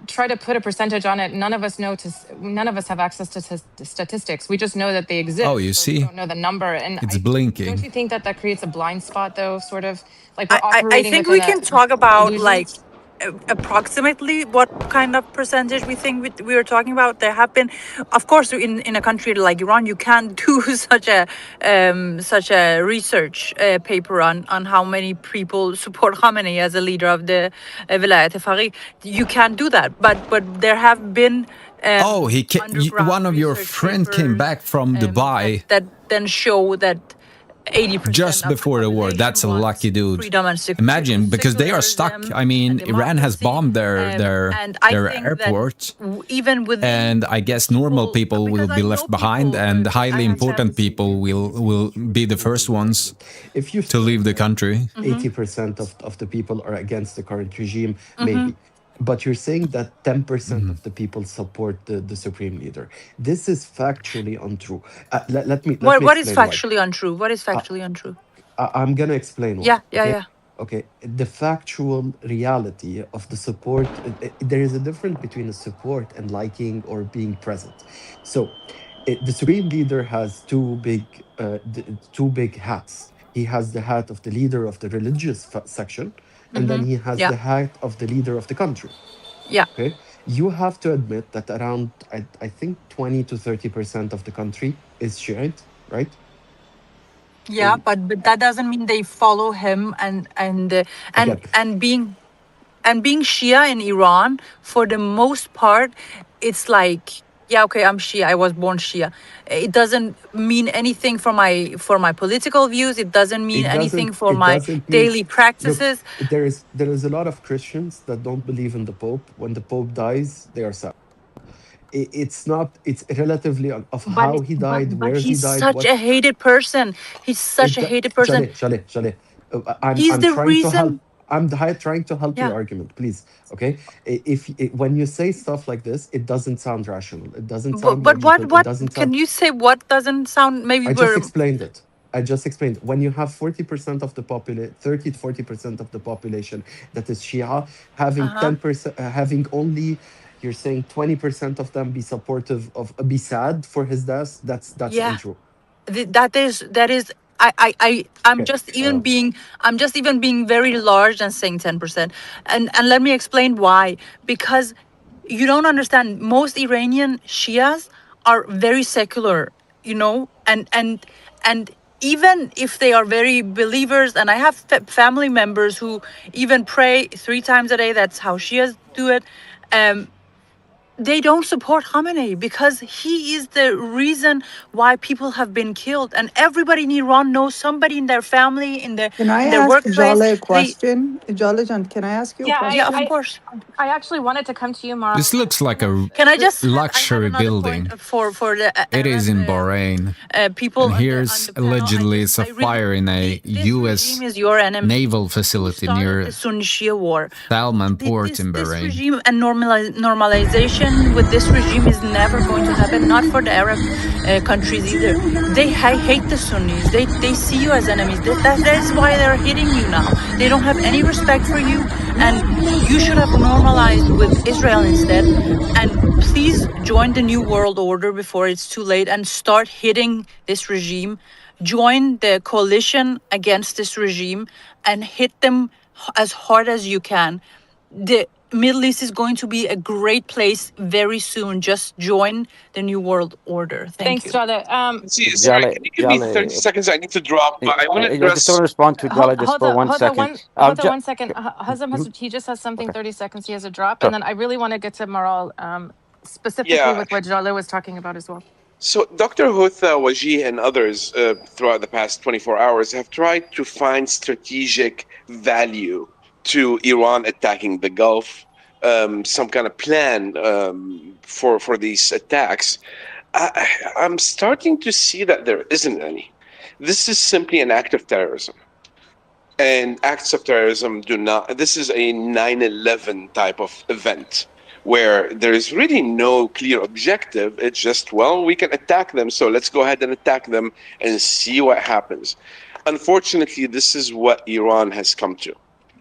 try to put a percentage on it, none of us have access to statistics. We just know that they exist. Oh, you but we see? don't know the number. And It's don't blinking. you think that creates a blind spot, though? Sort of like we're I operating think within we can talk about like illusions. approximately what kind of percentage we think we are talking about. There have been, of course, in a country like Iran, you can't do such a research paper on how many people support Khamenei as a leader of the Vilayat Faqih. You can't do that, but there have been Oh, one of your research friend came papers, back from Dubai that then show that 80% just of the before the war. population That's a wants lucky dude. freedom and Imagine, because they are stuck. secularism I mean, and Iran has democracy. bombed And I their think airport, that even with and I guess normal people will be left behind, and highly important people will be the first ones If you to leave the country. 80% of the people are against the current regime, maybe. But you're saying that 10% of the people support the supreme leader. This is factually untrue. Let me what is explain why. factually untrue? What is factually untrue? I'm gonna explain why. Yeah, Okay. yeah. Okay. The factual reality of the support. There is a difference between a support and liking or being present. So, the supreme leader has two big hats. He has the hat of the leader of the religious section, and then he has Yeah. the hat of the leader of the country. Yeah. Okay. You have to admit that around I think 20 to 30% of the country is Shiite, right? Yeah, but that doesn't mean they follow him Again, being Shia in Iran, for the most part, it's like, yeah, okay, I'm Shia. I was born Shia. It doesn't mean anything for my political views. It doesn't mean anything for it my doesn't mean, daily look, practices. there is a lot of Christians that don't believe in the Pope. When the Pope dies, they are sad. It's not, it's relatively of how he died, where he He's died, such what a hated person. He's such it a hated person. Shale. He's I'm the trying to help. reason. Trying to help your Yeah. argument, please. Okay, when you say stuff like this, it doesn't sound rational. It doesn't But, sound but logical. It what doesn't can sound. you say? What doesn't sound? Maybe I just we're. explained it. I just explained. When you have 40% of the 30 to 40% of the population that is Shia, having 10%, having only, you're saying 20% of them be supportive of, be sad for his death. That's Yeah. untrue. That is. I'm Okay. just even being very large and saying 10%. And let me explain why. Because you don't understand, most Iranian Shias are very secular, and even if they are very believers, and I have family members who even pray 3 times a day, that's how Shias do it, they don't support Khamenei because he is the reason why people have been killed. And everybody in Iran knows somebody in their family, in their Can I ask workplace. Jale a question? Jale Jan, can I ask you a question? Yeah, of course. I actually wanted to come to you, Mara. This looks like a Can I just luxury building. for the It is in Bahrain. people And here's allegedly it's a fire in a U.S. naval facility near the Sunni-Shia war. Salman Port in This Bahrain. regime and normalization with this regime is never going to happen. Not for the Arab countries either. They hate the Sunnis. They see you as enemies. That is why they're hitting you now. They don't have any respect for you, and you should have normalized with Israel instead. And please join the New World Order before it's too late and start hitting this regime. Join the coalition against this regime and hit them as hard as you can. The Middle East is going to be a great place very soon. Just join the New World Order. Thanks, you. Jale. Sorry, can you give me 30 seconds? I need to drop, but I want to address... I just want to respond to Jale just for 1 second. Hold on 1 second. Hazem, he just has something, 30 seconds. He has a drop. Sure. And then I really want to get to Maral specifically with what Jale was talking about as well. So Dr. Hotha, Wajih, and others throughout the past 24 hours have tried to find strategic value to Iran attacking the Gulf, some kind of plan for these attacks. I'm starting to see that there isn't any. This is simply an act of terrorism. And acts of terrorism do not... This is a 9/11 type of event where there is really no clear objective. It's just, well, we can attack them, so let's go ahead and attack them and see what happens. Unfortunately, this is what Iran has come to.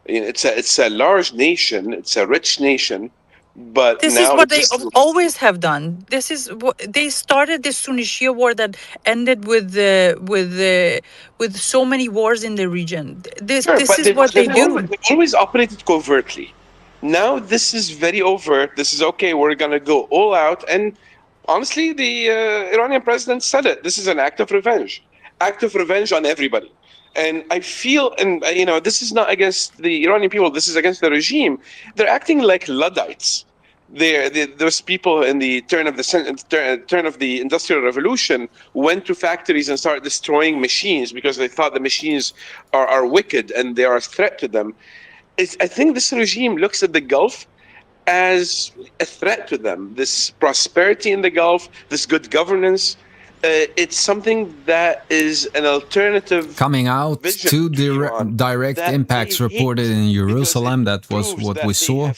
It's a large nation, it's a rich nation, but this now is what they always have done. This is what they started, this Sunni-Shia war that ended with so many wars in the region. This is what they do. They always operated covertly. Now this is very overt. This is okay. We're gonna go all out. And honestly, the Iranian president said it. This is an act of revenge. Act of revenge on everybody. And I feel, and this is not against the Iranian people. This is against the regime. They're acting like Luddites. Those people in the turn of the Industrial Revolution went to factories and started destroying machines because they thought the machines are wicked and they are a threat to them. I think this regime looks at the Gulf as a threat to them. This prosperity in the Gulf, this good governance, it's something that is an alternative. Coming out to direct impacts reported in Jerusalem. That was what we saw,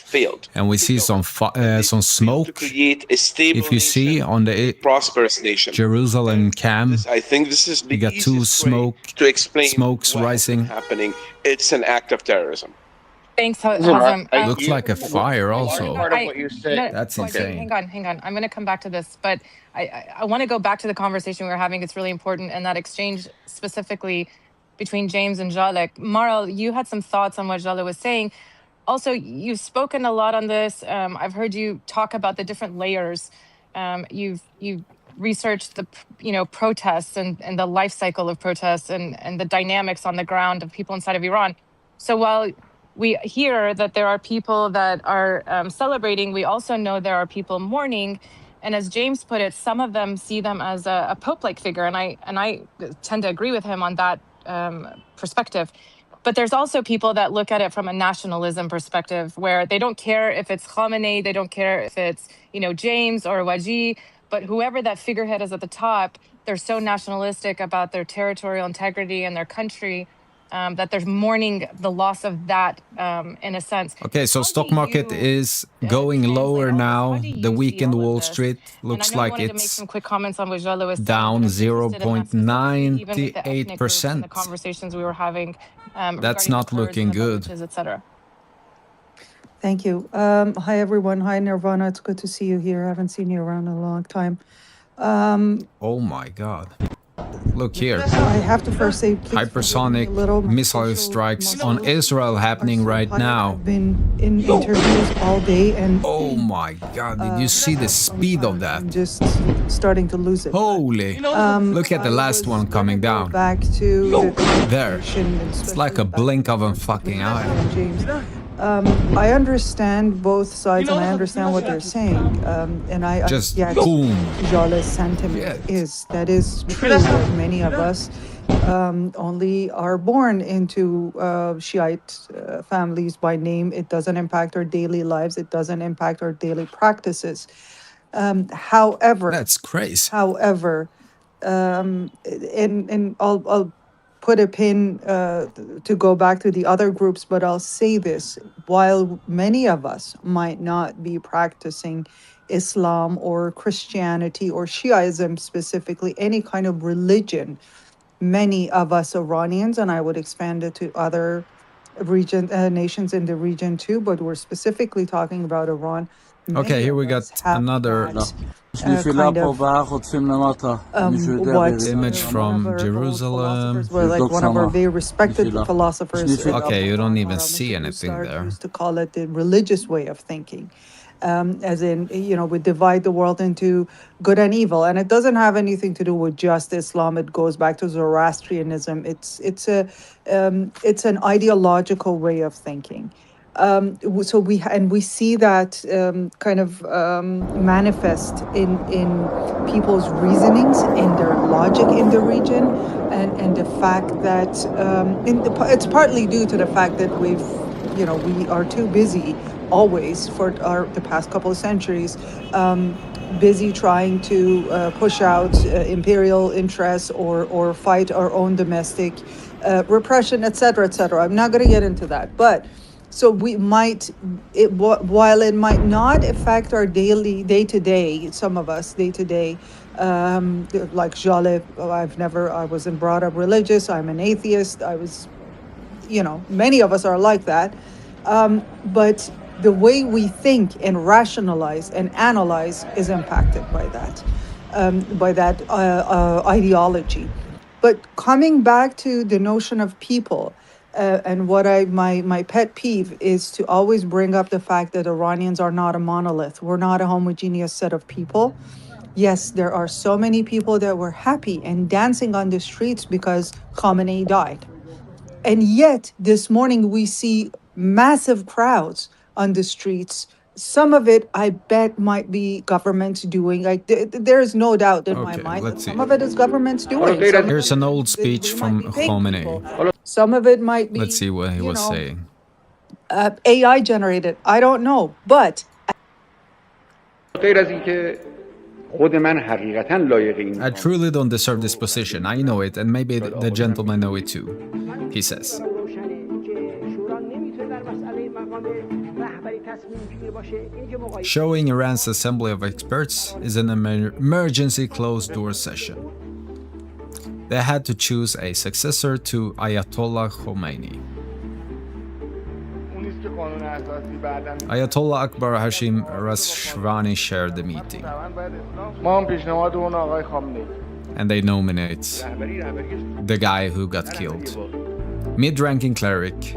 and we see some smoke. If you see on the prosperous nation, Jerusalem cam, I think this is the you got two smokes rising. Happening. It's an act of terrorism. Thanks, Hazem. Looks like a fire also. Part of what you said. That's insane. Hang on. I'm going to come back to this, but I want to go back to the conversation we were having. It's really important, and that exchange specifically between James and Jalek. Maral, you had some thoughts on what Jalek was saying. Also, you've spoken a lot on this. I've heard you talk about the different layers. You've researched the protests and the life cycle of protests and the dynamics on the ground of people inside of Iran. So while we hear that there are people that are celebrating, we also know there are people mourning. And as James put it, some of them see them as a Pope-like figure. And I tend to agree with him on that perspective. But there's also people that look at it from a nationalism perspective, where they don't care if it's Khamenei, they don't care if it's James or Wajih, but whoever that figurehead is at the top, they're so nationalistic about their territorial integrity and their country that they're mourning the loss of that in a sense. Okay, so stock market is going lower now. The week in Wall Street looks like it's to make some quick comments on what Jalo was down saying, 0.98%. The conversations we were having. That's not looking good. Etc. Thank you. Hi, everyone. Hi, Nirvana. It's good to see you here. I haven't seen you around in a long time. Oh, my God. Look here. I have to first say, please Hypersonic missile strikes on Israel happening right now. I've been in interviews all day, and oh my god, did you see the speed of that? I'm just starting to lose it. Holy. Look at the last one coming down. Back to the there. It's like a blink of a fucking eye. James. I understand both sides, and I understand what they're saying. And I just boom. Jale's sentiment is true. That many of us only are born into Shiite families by name. It doesn't impact our daily lives. It doesn't impact our daily practices. However, that's crazy. However, and I'll put a pin to go back to the other groups, but I'll say this: while many of us might not be practicing Islam or Christianity or Shiaism specifically, any kind of religion, many of us Iranians, and I would expand it to other nations in the region too, but we're specifically talking about Iran. Okay, here we got another kind of image from Jerusalem. Were like one of our very respected philosophers. Okay, you don't even see anything there. Used to call it the religious way of thinking. As in, we divide the world into good and evil, and it doesn't have anything to do with just Islam. It goes back to Zoroastrianism. It's an ideological way of thinking. So we see that kind of manifest in people's reasonings, in their logic in the region, and the fact that it's partly due to the fact that we are too busy always for the past couple of centuries, busy trying to push out imperial interests or fight our own domestic repression, et cetera, et cetera. I'm not going to get into that, but. So we might, while it might not affect our day-to-day, some of us day-to-day, like Jale, I wasn't brought up religious, I'm an atheist, I was, many of us are like that. But the way we think and rationalize and analyze is impacted by that ideology. But coming back to the notion of people, and what my pet peeve is to always bring up the fact that Iranians are not a monolith. We're not a homogeneous set of people. Yes, there are so many people that were happy and dancing on the streets because Khamenei died. And yet this morning we see massive crowds on the streets. Some of it, I bet, might be governments doing. Like there is no doubt in my mind that some of it is governments doing. Here's an old speech from Khamenei. Some of it might be. Let's see what he was saying. AI generated. I don't know, but. I truly don't deserve this position. I know it, and maybe the gentlemen know it too, he says. Showing Iran's assembly of experts is an emergency closed-door session. They had to choose a successor to Ayatollah Khomeini. Ayatollah Akbar Hashim Rashvani chaired the meeting. And they nominate the guy who got killed. Mid-ranking cleric.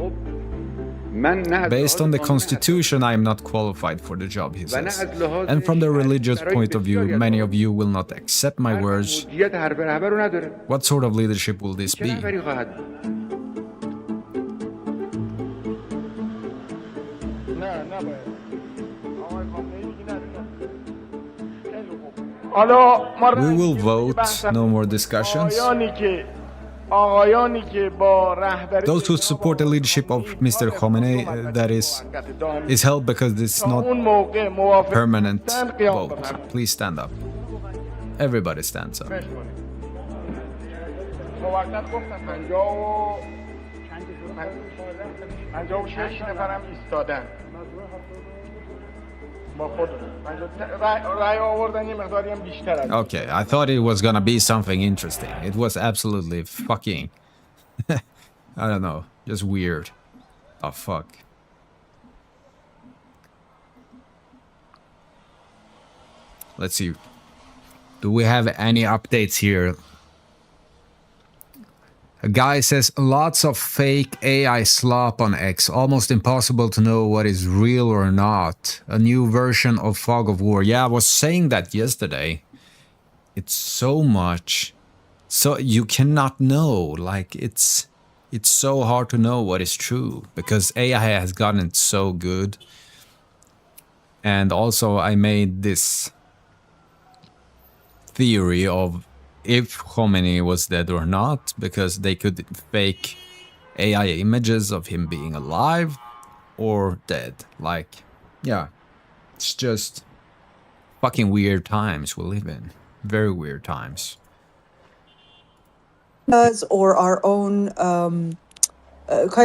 Based on the constitution, I am not qualified for the job, he says. And from the religious point of view, many of you will not accept my words. What sort of leadership will this be? We will vote, no more discussions. Those who support the leadership of Mr. Khomeini, that is held because it's not permanent vote. Please stand up. Everybody stands up. Okay, I thought it was gonna be something interesting. It was absolutely fucking... I don't know, just weird. Oh, fuck. Let's see. Do we have any updates here A guy says lots of fake AI slop on X, almost impossible to know what is real or not. A new version of Fog of War. Yeah, I was saying that yesterday. It's so much. So you cannot know. Like it's so hard to know what is true because AI has gotten so good. And also I made this theory of if Khomeini was dead or not, because they could fake AI images of him being alive or dead. Like, yeah, it's just fucking weird times we live in. Very weird times. Or our own kind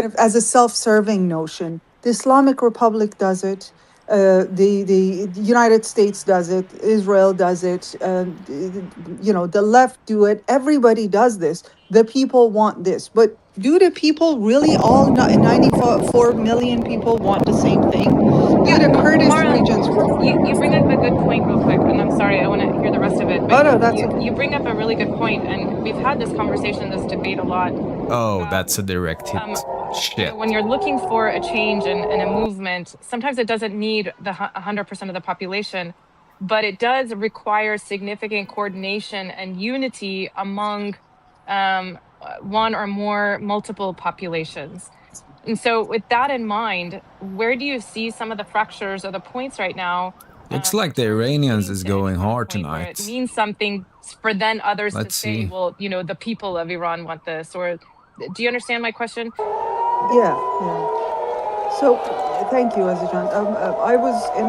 of as a self-serving notion. The Islamic Republic does it. The United States does it. Israel does it. The left do it. Everybody does this. The people want this, but do the people really all 94 million people want the same thing? Do the Kurdish Mara, regions? you bring up a good point real quick, and I'm sorry, I want to hear the rest of it. But Oh no, that's you, okay. you bring up a really good point, and we've had this conversation, this debate a lot. Oh, that's a direct hit. Shit. When you're looking for a change and a movement, sometimes it doesn't need the 100% of the population, but it does require significant coordination and unity among one or more multiple populations. And so with that in mind, where do you see some of the fractures or the points right now? Looks like In the terms of Iranians getting is to any going kind of hard point where it tonight. means something for then others to Let's say, see. well, the people of Iran want this, or do you understand my question? Yeah. So thank you, Azerbaijan. I was in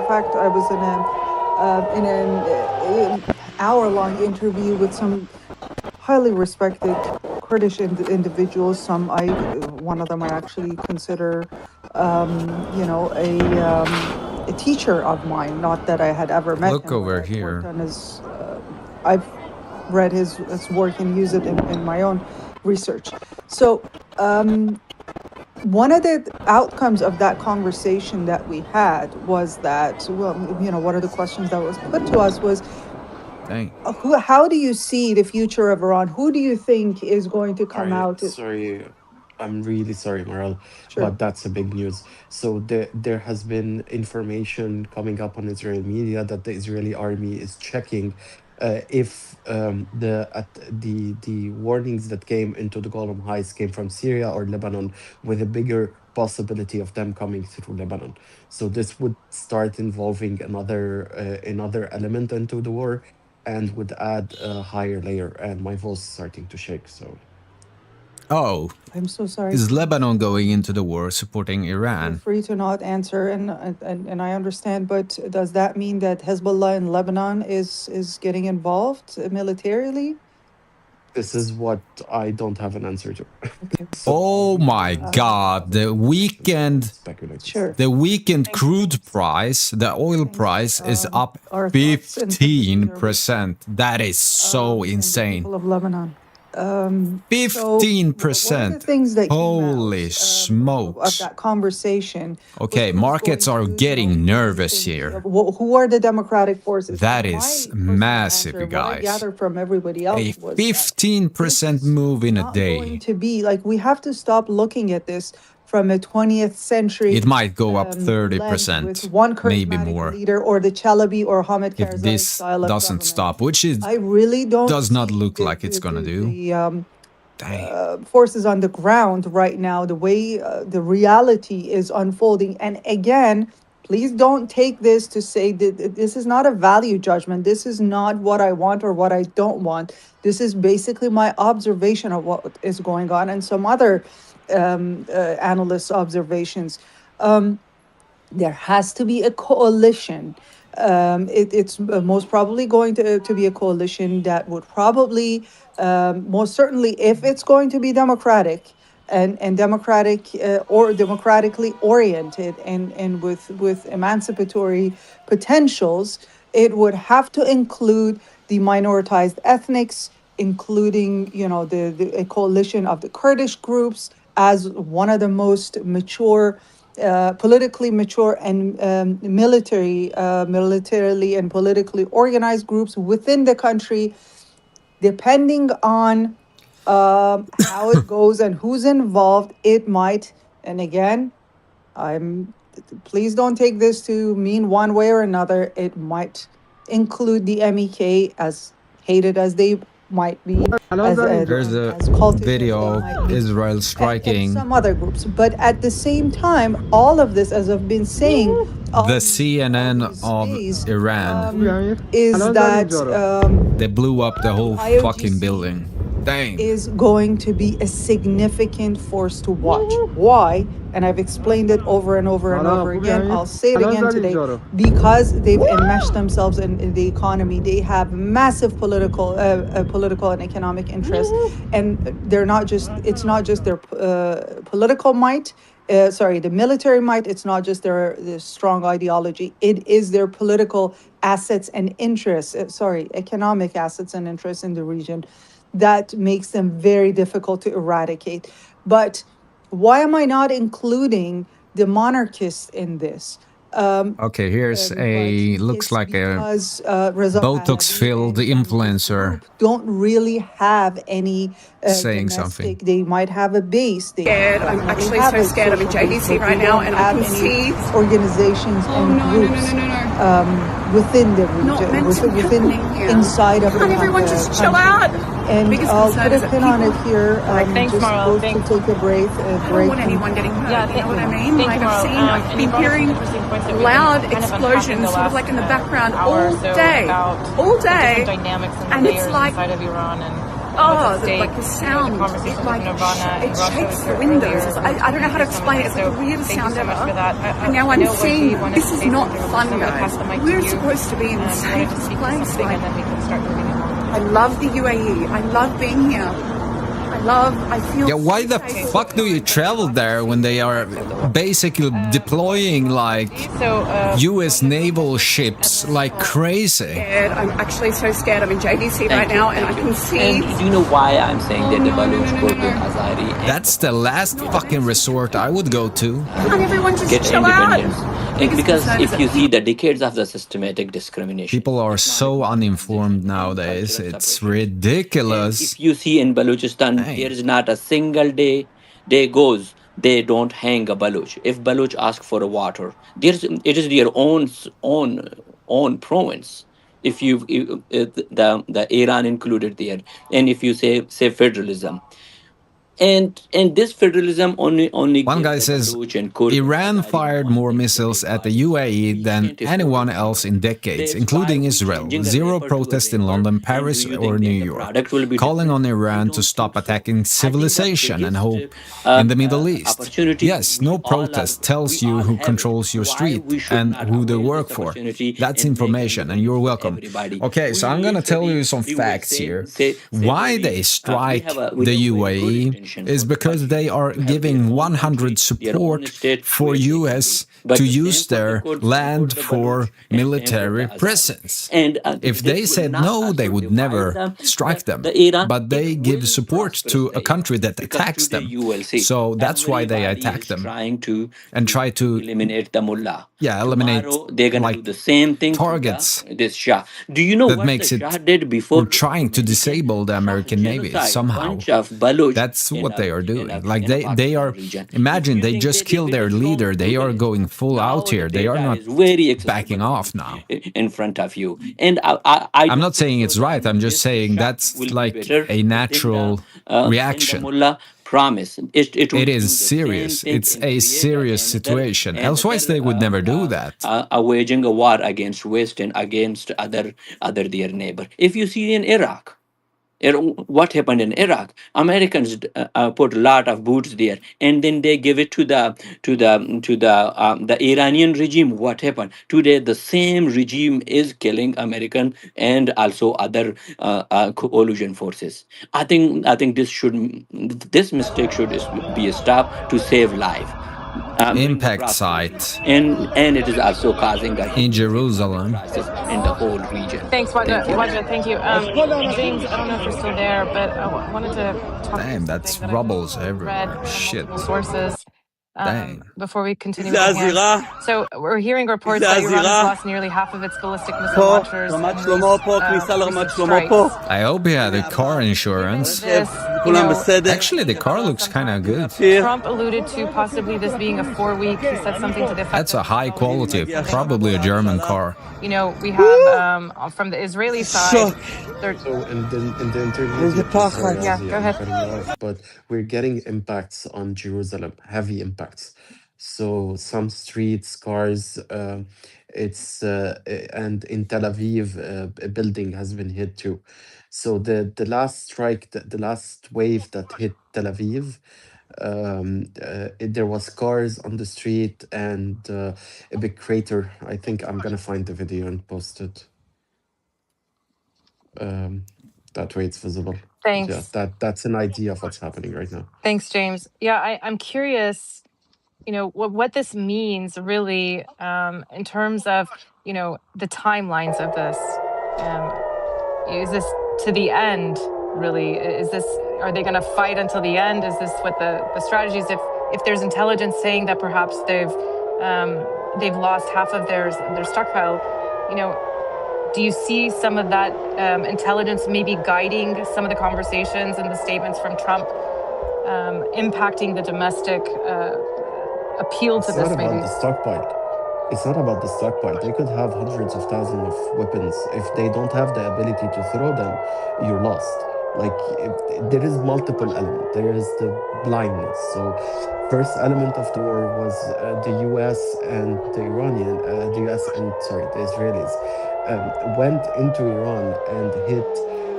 fact, I was in an hour-long interview with some highly respected Kurdish individuals. One of them I actually consider, a teacher of mine. Not that I had ever met Look him, but over I've worked here. on I've read his work and use it in my own research. So, one of the outcomes of that conversation that we had was that, one of the questions that was put to us was, Dang. how do you see the future of Iran? Who do you think is going to come out? Sorry, I'm really sorry, Maral, Sure. but that's a big news. So there has been information coming up on Israel media that the Israeli army is checking if the warnings that came into the Golan Heights came from Syria or Lebanon, with a bigger possibility of them coming through Lebanon. So this would start involving another element into the war and would add a higher layer. And my voice is starting to shake. So Oh, I'm so sorry. is Lebanon going into the war supporting Feel Iran? free to not answer, and I understand, but does that mean that Hezbollah in Lebanon is getting involved militarily? this is what I don't have an answer to. Okay. So Oh we my don't have any god, other information, so I would speculate. Sure. the weekend Thanks. crude price, the oil Thanks. price is up Our thoughts and sympathies are with 15%. That is so and the insane. people of Lebanon. So 15%. one of the things that came Holy out of smokes. that conversation was Okay, who's markets going are to, getting nervous think, here. who are the democratic forces? That Now, is my personal massive, answer, what I guys. gather from everybody A else was that this 15% is move in a not going day. to be like, we have to stop looking at this from a 20th century It might go up lens with 30%, one maybe charismatic more, leader or the Chalabi or Hamid if Karzai this style of doesn't government. stop, which it I really don't does not see look like it's gonna do. Dang. forces on the ground right now, the way the reality is unfolding. And again, please don't take this to say that this is not a value judgment. This is not what I want or what I don't want. This is basically my observation of what is going on and some other analysts' observations. There has to be a coalition. It's most probably going to be a coalition that would probably, most certainly, if it's going to be democratic and democratic or democratically oriented and with emancipatory potentials, it would have to include the minoritized ethnics, including a coalition of the Kurdish groups as one of the most mature, politically mature and militarily and politically organized groups within the country, depending on How it goes and who's involved, it might, and again, please don't take this to mean one way or another. It might include the MEK, as hated as they might be, There's a as cultish as they video might of be, Israel and striking some other groups. But at the same time, all of this, as I've been saying, the all CNN these of days, Iran. is that They blew up the whole fucking IOGC building. Damn. is going to be a significant force to watch. Why? And I've explained it over and over and over again. I'll say it again today. Because they've enmeshed themselves in the economy, they have massive political and economic interests, and they're not just. It's not just their political might. The military might. It's not just their strong ideology. It is their political assets and interests. Economic assets and interests in the region that makes them very difficult to eradicate. But why am I not including the monarchists in this? Okay, here's a looks like a Botox-filled influencer don't really have any saying domestic. something. They might have a base. They Scared. I'm actually so scared. I'm in JDC right now, and I can see organizations and groups within the region, within inside of. Can't everyone just chill out? And I'll put a pin on it here. Thanks, just Marlo. supposed Thanks. to take a break. I don't want anyone getting hurt. Yeah, you know what I mean? Thank Like you, Marlo. I've been hearing loud explosions, sort of like in the background all day, and it's like inside of Iran and like the sound, it like it shakes the windows. I don't know how to explain it. It's like the weirdest sound ever. And now I'm seeing this is not fun, guys. We're supposed to be in the safest place. Like, I love the UAE. I love being here. I feel. Yeah, why the fuck do you travel there when they are basically deploying like U.S. naval ships like crazy? I'm actually so scared. I'm in JDC right now, and I can see. And do you know why I'm saying that the Baluch go to Azari? That's the last fucking resort I would go to. Can't everyone just get chill independence. out? Because if you see the decades of the systematic discrimination, people are so uninformed nowadays. It's ridiculous. If you see in Balochistan, there is not a single day goes they don't hang a Baloch. If Baloch ask for a water, it is their own province. If the Iran included there, and if you say federalism. And this federalism only one guy says Iran fired more missiles at the UAE than anyone else in decades, including Israel. Zero protest in London, Paris, or New York, calling on Iran to stop attacking civilization and hope in the Middle East. Yes, no protest tells you who controls your street and who they work for. That's information, and you're welcome. Okay, so I'm gonna tell you some facts here. Why they strike the UAE is because they are giving 100 support for US to use their land for military presence. If they said no, they would never strike them. But they give support to a country that attacks them. So that's why they attack them and try to eliminate the mullah. eliminate they're gonna do the same thing targets. This Shah. Do you know that what makes the Shah it did before? We're trying to disable the American Navy somehow. That's what they are doing. Like they are. Imagine they just killed their leader. They are going full out here. They are not backing off now. In front of you. And I'm not saying it's right. I'm just saying that's like a natural reaction. Promise. It is serious. It's a serious situation. Elsewise, they would never do that. Waging a war against West and against other their neighbor. If you see in Iraq, what happened in Iraq? Americans put a lot of boots there, and then they give it to the Iranian regime. What happened today? The same regime is killing American and also other coalition forces. I think this mistake should be stopped to save life. Impact site and it is also causing a in Jerusalem crisis in the whole region. Thanks, Wajda. Thank you. James, I don't know if you're still there, but I wanted to talk. Damn, that's rubbles everywhere. Shit. Sources. Before we continue with the so we're hearing reports that Iran has lost nearly half of its ballistic missile launchers. I hope he had a car insurance. Actually, the car looks kind of good. Trump alluded to possibly this being a 4-week. He said something to the effect. That's a high quality, probably a German car. You know, we have from the Israeli side. So in the intermediate, sorry, Yeah, Ozzy, go I'm ahead. cutting you off, but we're getting impacts on Jerusalem, heavy impacts. So some streets, cars, and in Tel Aviv, a building has been hit too. So the last strike, the last wave that hit Tel Aviv, there was cars on the street and a big crater. I think I'm gonna find the video and post it. That way it's visible. Thanks. Yeah, that's an idea of what's happening right now. Thanks, James. Yeah, I'm curious, you know, what this means really in terms of, you know, the timelines of this. Is this to the end, really? Is this, are they going to fight until the end? Is this what the strategy is? If there's intelligence saying that perhaps they've lost half of their stockpile, you know, do you see some of that intelligence maybe guiding some of the conversations and the statements from Trump, impacting the domestic appeal to this? It's not Maybe about the stockpile. It's not about the stockpile. They could have hundreds of thousands of weapons. If they don't have the ability to throw them, you're lost. Like there is multiple elements. There is the blindness. So first element of the war was the U.S. and the Israelis went into Iran and hit.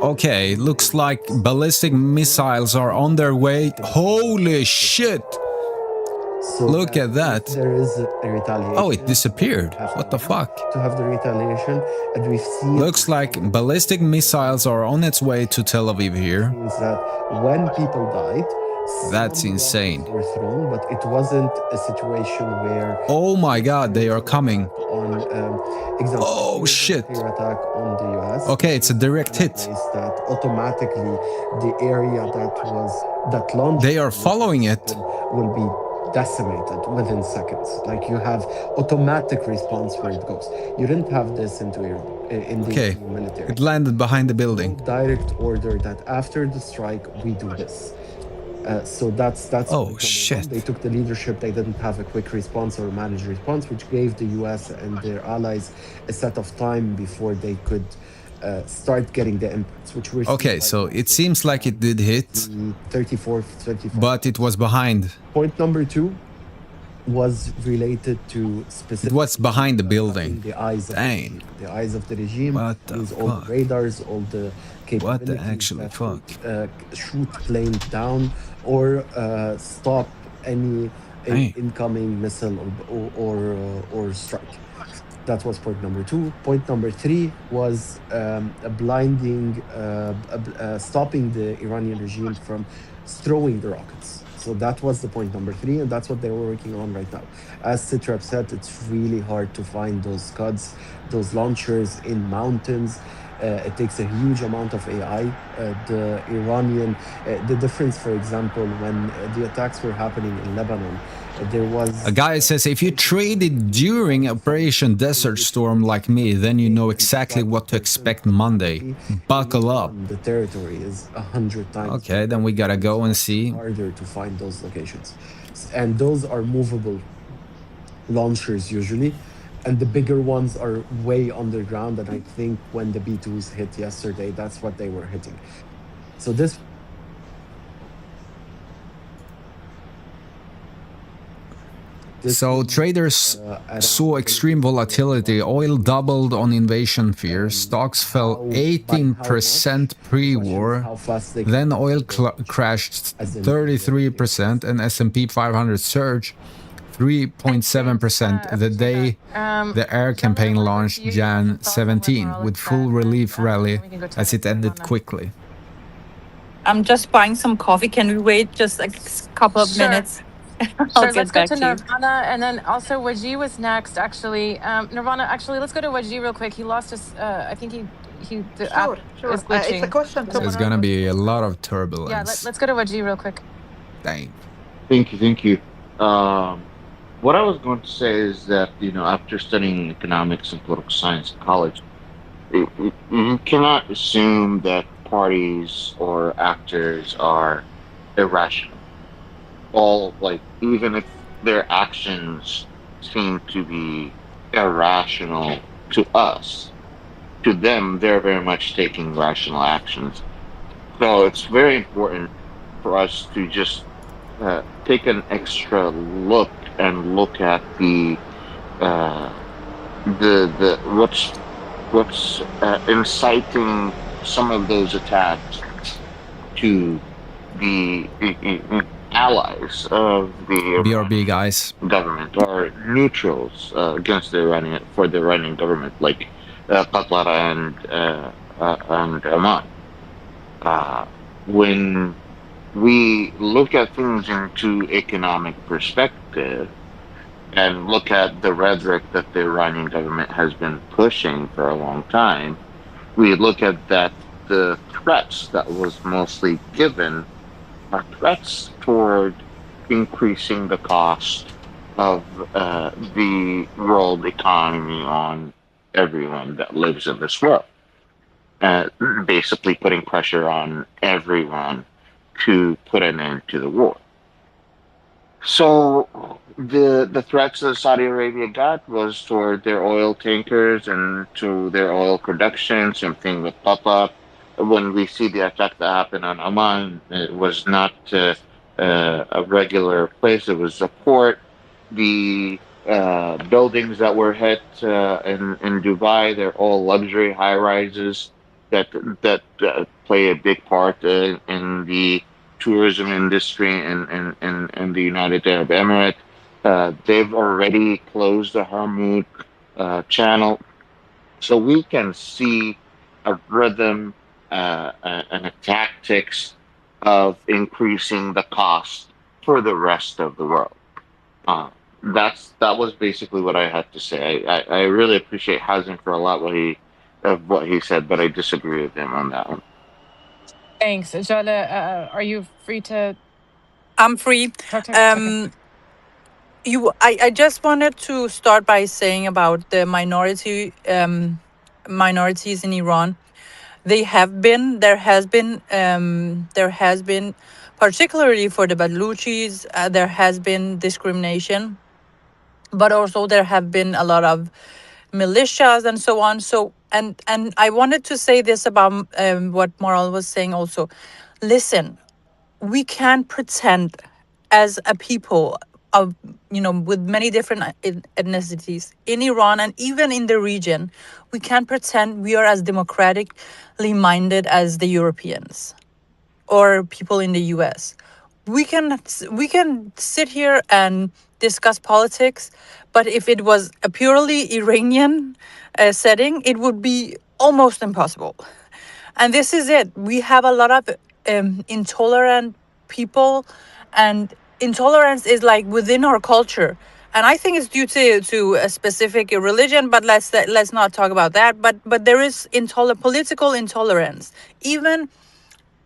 Okay, looks like ballistic missiles are on their way. Holy shit! So look at that. There is a retaliation. Oh, it disappeared. What the fuck? To have the retaliation, and we've seen. Looks like ballistic missiles are on its way to Tel Aviv here. Means that when people died, that's insane. Were thrown, but it wasn't a situation where. Oh my God, they are coming. On example. Oh shit! Attack on the U.S. Okay, it's a direct hit. That automatically the area that launched. They are following it. Will be decimated within seconds. Like you have automatic response where it goes. You didn't have this into Iran in the military. It landed behind the building. No direct order that after the strike we do this. So that's oh shit. They took the leadership. They didn't have a quick response or a managed response, which gave the U.S. and their allies a set of time before they could start getting the impacts, which we're okay. So it seems like it did hit. 34th, 25th. But it was behind. Point number 2 was related to specific. What's behind the building? The eyes. Dang. The eyes of the regime. What the fuck? All the radars, all the capabilities. What the actually fuck? Shoot planes down or stop any incoming missile or strike. That was point number 2. Point number 3 was blinding, stopping the Iranian regime from throwing the rockets. So that was the point number 3, and that's what they were working on right now. As Sitrap said, it's really hard to find those scuds, those launchers in mountains. It takes a huge amount of AI. The Iranian, the difference, for example, when the attacks were happening in Lebanon, there was a guy says if you traded during Operation Desert Storm like me, then you know exactly what to expect Monday. Buckle up. The territory is 100 times. Okay, then we gotta go and see. Harder to find those locations, and those are movable launchers usually. And the bigger ones are way underground, and I think when the B2s hit yesterday, that's what they were hitting. So this. So traders saw extreme volatility. Oil doubled on invasion fears. Stocks fell 18% pre-war. Then oil crashed 33%, and S&P 500 surged 3.7% the day the air campaign launched Jan 17 with full relief rally as it ended quickly. I'm just buying some coffee. Can we wait just a couple of minutes? Sure, let's go to Nirvana, and then also Wajid was next. Actually, Nirvana. Actually, let's go to Wajid real quick. He lost his. I think the app is glitching. It's a question. There's gonna be a lot of turbulence. Yeah, let's go to Wajid real quick. Dang. Thank you. What I was going to say is that, you know, after studying economics and political science in college, you cannot assume that parties or actors are irrational. All, like, even if their actions seem to be irrational to us, to them, they're very much taking rational actions. So it's very important for us to just take an extra look and look at uh, the what's inciting some of those attacks to the allies of the BRB guys. government or neutrals against the Iranian government, like Qatar and Oman. When we look at things into economic perspective and look at the rhetoric that the Iranian government has been pushing for a long time, we look at that the threats that was mostly given are threats toward increasing the cost of the world economy on everyone that lives in this world. Basically putting pressure on everyone to put an end to the war. So the threats that Saudi Arabia got was toward their oil tankers and to their oil production. Same thing with Qatar. When we see the attack that happened on Oman, it was not a regular place. It was a port. The buildings that were hit in Dubai, they're all luxury high rises that play a big part in the tourism industry in the United Arab Emirates. They've already closed the Hormuz channel. So we can see a rhythm and a tactics of increasing the cost for the rest of the world. That was basically what I had to say. I really appreciate Hazen for a lot of what he said, but I disagree with him on that one. Thanks. Jale, are you free to I'm free. talk? Okay. Um, I just wanted to start by saying about the minorities in Iran. There has been, particularly for the Baluchis, there has been discrimination, but also there have been a lot of militias and so on. So and I wanted to say this about what Moral was saying also. Listen, we can't pretend as a people of, with many different ethnicities in Iran and even in the region, we can't pretend we are as democratically minded as the Europeans or people in the US. We can sit here and discuss politics, but if it was a purely Iranian setting, it would be almost impossible. And this is it. We have a lot of intolerant people, and intolerance is like within our culture. And I think it's due to a specific religion, but let's not talk about that. But there is political intolerance, even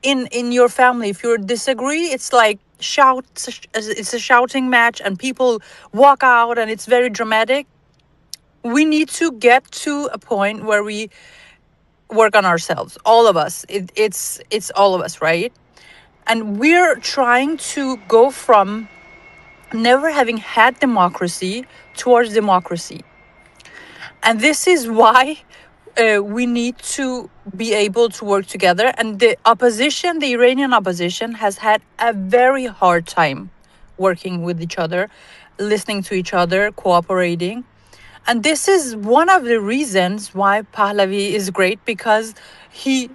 in your family. If you disagree, it's like it's a shouting match, and people walk out, and it's very dramatic. We need to get to a point where we work on ourselves, all of us. It's all of us, right? And we're trying to go from never having had democracy towards democracy. And this is why we need to be able to work together. And the opposition, the Iranian opposition, has had a very hard time working with each other, listening to each other, cooperating. And this is one of the reasons why Pahlavi is great, because he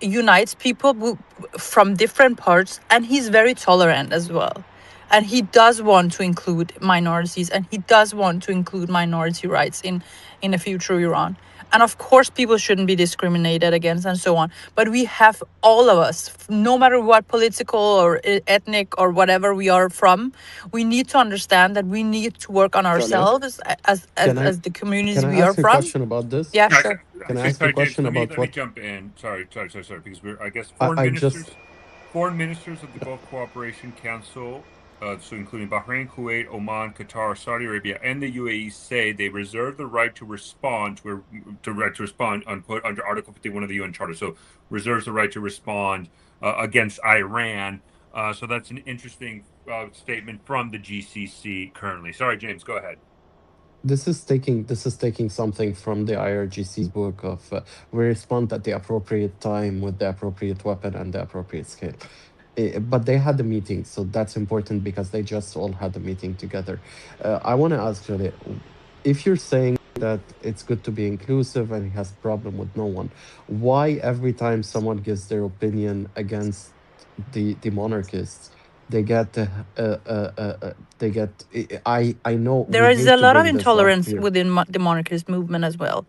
unites people from different parts, and he's very tolerant as well. And he does want to include minorities, and he does want to include minority rights in a future Iran. And of course, people shouldn't be discriminated against and so on. But we have, all of us, no matter what political or ethnic or whatever we are from, we need to understand that we need to work on ourselves Can I as the communities can I we are ask a from. question about this? Yeah, I, sure. Can I okay, ask a sorry, James. question about Let me what jump in. Sorry, because I guess I just foreign ministers of the Gulf Cooperation Council so including Bahrain, Kuwait, Oman, Qatar, Saudi Arabia, and the UAE, say they reserve the right to respond unquote, under Article 51 of the UN Charter. So reserves the right to respond against Iran. So that's an interesting statement from the GCC currently. Sorry, James, go ahead. This is taking something from the IRGC's book of we respond at the appropriate time with the appropriate weapon and the appropriate scale. But they had a meeting, so that's important because they just all had a meeting together. I want to ask Julie, if you're saying that it's good to be inclusive and he has problem with no one, why every time someone gives their opinion against the monarchists, they get they get I know we There is hate a to lot of bring this up intolerance here. within the monarchist movement as well.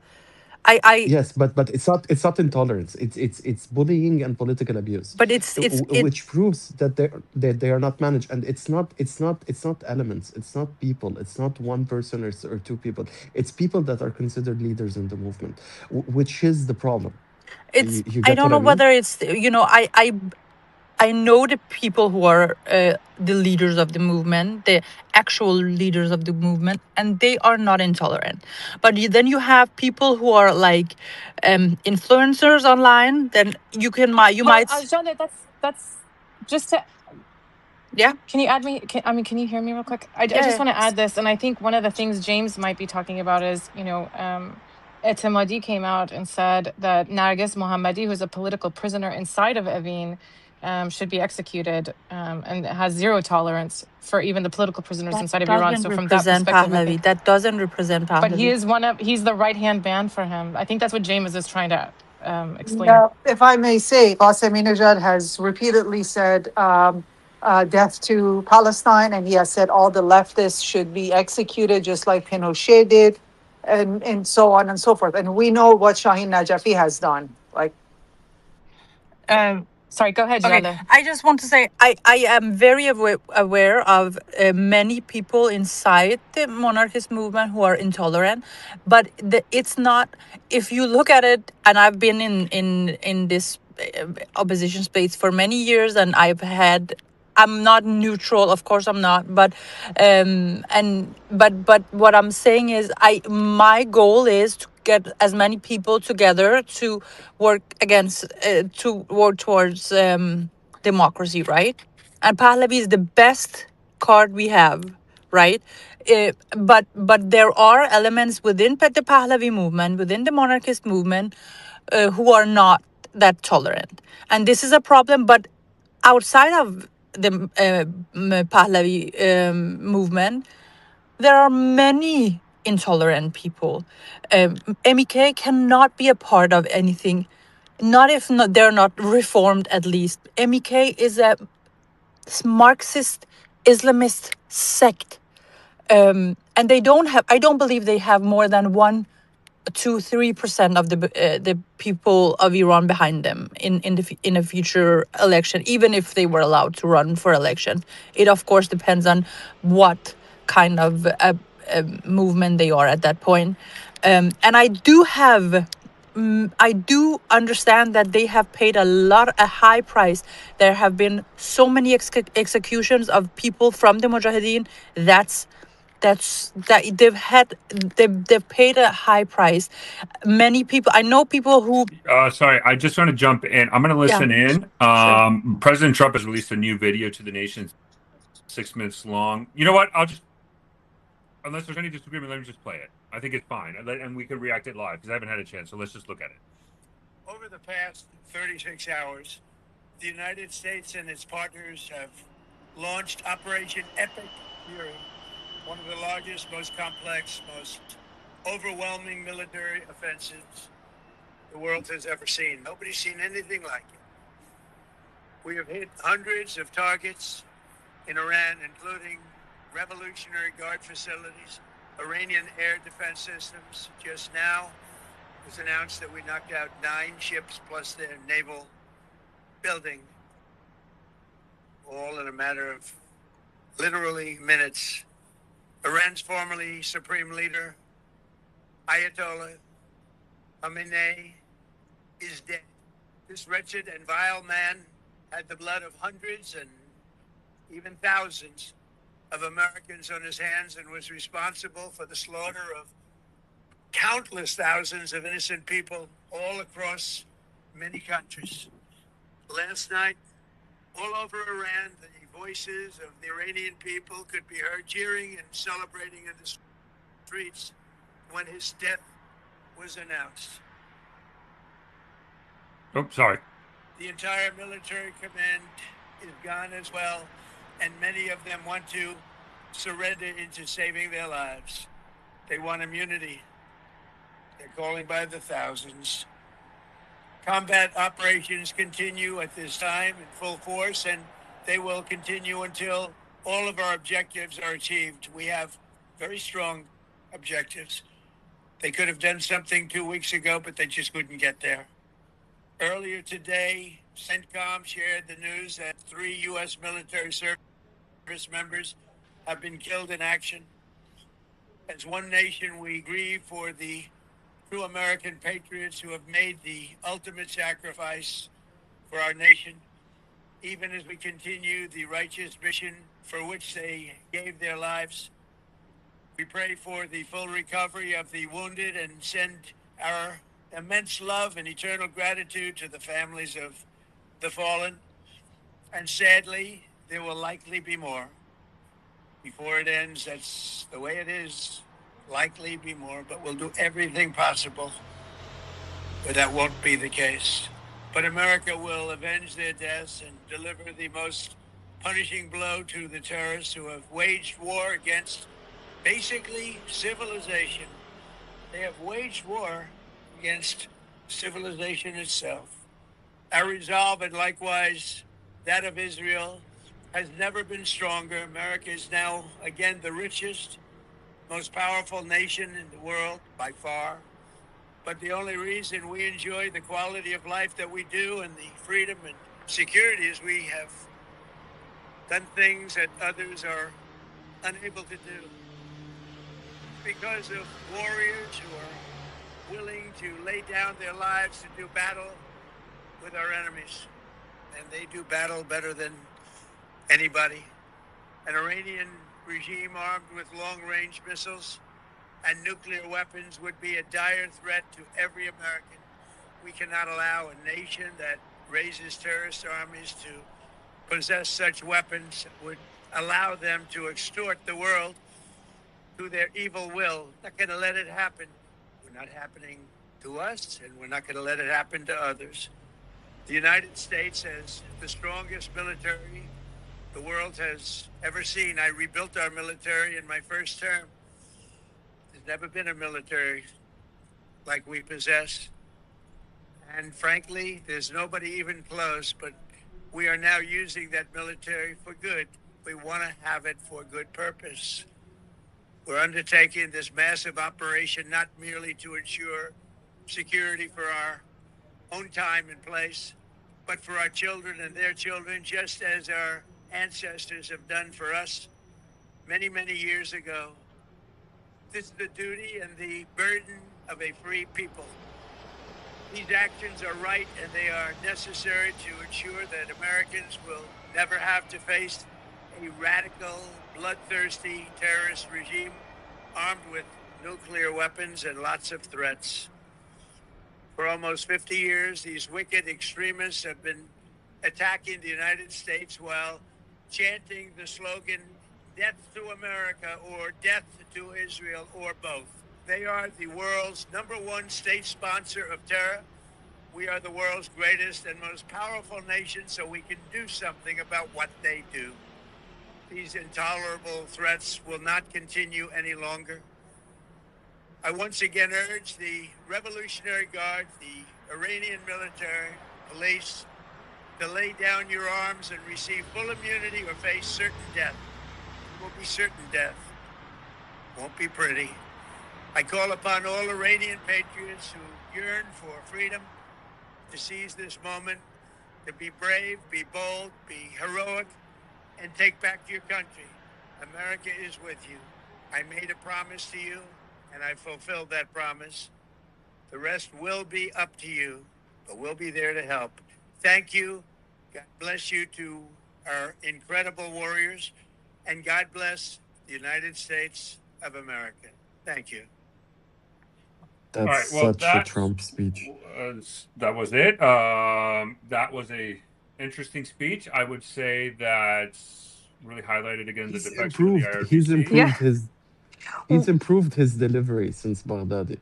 I Yes, but it's not intolerance. It's bullying and political abuse, but it's which proves that they are not managed. And it's not elements. It's not people. It's not one person or two people. It's people that are considered leaders in the movement, which is the problem. You I get don't what know I mean? whether it's, I know the people who are the leaders of the movement, the actual leaders of the movement, and they are not intolerant. But then you have people who are like influencers online. Then you Well, might John, that's just to yeah can you add me? Can you hear me real quick? I just yeah. want to add this, and I think one of the things James might be talking about is, Etemadi came out and said that Nargis Mohammadi, who's a political prisoner inside of Evin, should be executed, and has zero tolerance for even the political prisoners That inside of Iran. doesn't So from that represent perspective, I Pahlavi. think, That doesn't represent but Pahlavi. he's the right hand man for him. I think that's what James is trying to explain. Yeah, if I may say, Qasem has repeatedly said death to Palestine, and he has said all the leftists should be executed, just like Pinochet did, and so on and so forth. And we know what Shaheen Najafi has done. Like, Sorry, go ahead, Okay, Jaleh. I just want to say I am very aware of many people inside the monarchist movement who are intolerant, but it's not. If you look at it, and I've been in this opposition space for many years, and I'm not neutral, of course I'm not, but but what I'm saying is my goal is to get as many people together to work towards democracy, right? And Pahlavi is the best card we have, right? But there are elements within the Pahlavi movement, within the monarchist movement, who are not that tolerant, and this is a problem. But outside of the Pahlavi movement, there are many intolerant people. MEK cannot be a part of anything, not if not, they're not reformed at least. MEK is a Marxist Islamist sect. And they don't have, I don't believe they have more than 1-3% of the people of Iran behind them in a future election, even if they were allowed to run for election. It of course depends on what kind of movement they are at that point. And I do understand that they have paid a high price. There have been so many executions of people from the Mujahideen. That they've paid a high price. Many people, I know people who Sorry, I just want to jump in. I'm going to yeah, listen in. sure. President Trump has released a new video to the nation, 6 minutes long. You know what? Unless there's any disagreement, let me just play it. I think it's fine, and we can react it live because I haven't had a chance. So let's just look at it. Over the past 36 hours, the United States and its partners have launched Operation Epic Fury, one of the largest, most complex, most overwhelming military offensives the world has ever seen. Nobody's seen anything like it. We have hit hundreds of targets in Iran, including Revolutionary Guard facilities, Iranian air defense systems. Just now, it was announced that we knocked out 9 ships plus their naval building, all in a matter of literally minutes. Iran's formerly supreme leader, Ayatollah Khamenei, is dead. This wretched and vile man had the blood of hundreds and even thousands of Americans on his hands and was responsible for the slaughter of countless thousands of innocent people all across many countries. Last night, all over Iran, the voices of the Iranian people could be heard cheering and celebrating in the streets when his death was announced. Oh, sorry. The entire military command is gone as well, and many of them want to surrender into saving their lives. They want immunity. They're calling by the thousands. Combat operations continue at this time in full force, and they will continue until all of our objectives are achieved. We have very strong objectives. They could have done something 2 weeks ago, but they just couldn't get there. Earlier today, CENTCOM shared the news that 3 U.S. military service members have been killed in action. As one nation, we grieve for the true American patriots who have made the ultimate sacrifice for our nation, even as we continue the righteous mission for which they gave their lives. We pray for the full recovery of the wounded and send our immense love and eternal gratitude to the families of the fallen. And sadly, there will likely be more. Before it ends, that's the way it is. Likely be more, but we'll do everything possible but that won't be the case. But America will avenge their deaths and deliver the most punishing blow to the terrorists who have waged war against basically civilization. They have waged war against civilization itself. Our resolve, and likewise that of Israel, has never been stronger. America is now, again, the richest, most powerful nation in the world by far. But the only reason we enjoy the quality of life that we do and the freedom and security is we have done things that others are unable to do. Because of warriors who are willing to lay down their lives to do battle with our enemies. And they do battle better than anybody. An Iranian regime armed with long-range missiles and nuclear weapons would be a dire threat to every American. We cannot allow a nation that raises terrorist armies to possess such weapons, would allow them to extort the world to their evil will. Not going to let it happen. We're not happening to us, and we're not going to let it happen to others. The United States has the strongest military the world has ever seen. I rebuilt our military in my first term. There's never been a military like we possess. And frankly, there's nobody even close, but we are now using that military for good. We want to have it for good purpose. We're undertaking this massive operation not merely to ensure security for our own time and place, but for our children and their children, just as our ancestors have done for us many, many years ago. This is the duty and the burden of a free people. These actions are right and they are necessary to ensure that Americans will never have to face a radical, bloodthirsty terrorist regime armed with nuclear weapons and lots of threats. For almost 50 years, these wicked extremists have been attacking the United States while chanting the slogan, "Death to America," or "Death to Israel," or both. They are the world's #1 state sponsor of terror. We are the world's greatest and most powerful nation, so we can do something about what they do. These intolerable threats will not continue any longer. I once again urge the Revolutionary Guard, the Iranian military, police, to lay down your arms and receive full immunity or face certain death. It will be certain death. Won't be pretty. I call upon all Iranian patriots who yearn for freedom to seize this moment, to be brave, be bold, be heroic, and take back your country. America is with you. I made a promise to you, and I fulfilled that promise. The rest will be up to you, but we'll be there to help. Thank you. God bless you to our incredible warriors. And God bless the United States of America. Thank you. All That's right. Well, such a Trump speech. that was it. That was a interesting speech. I would say that really highlighted again the defection of the IRGC. Yeah. He's improved his delivery since Baghdadi.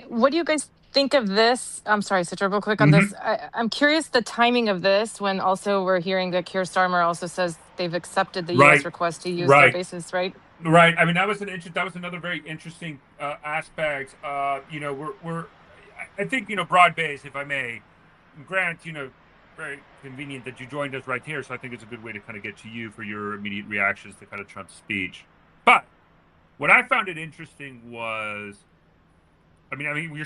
What do you guys think of this? I'm sorry, Citra, real quick on Mhm. this. I'm curious the timing of this when also we're hearing that Keir Starmer also says they've accepted the U.S. Right. request to use their Right. bases, right? Right. I mean, that was another very interesting aspect. I think broad base, if I may. Grant, very convenient that you joined us right here. So I think it's a good way to kind of get to you for your immediate reactions to kind of Trump's speech. But what I found it interesting was, you're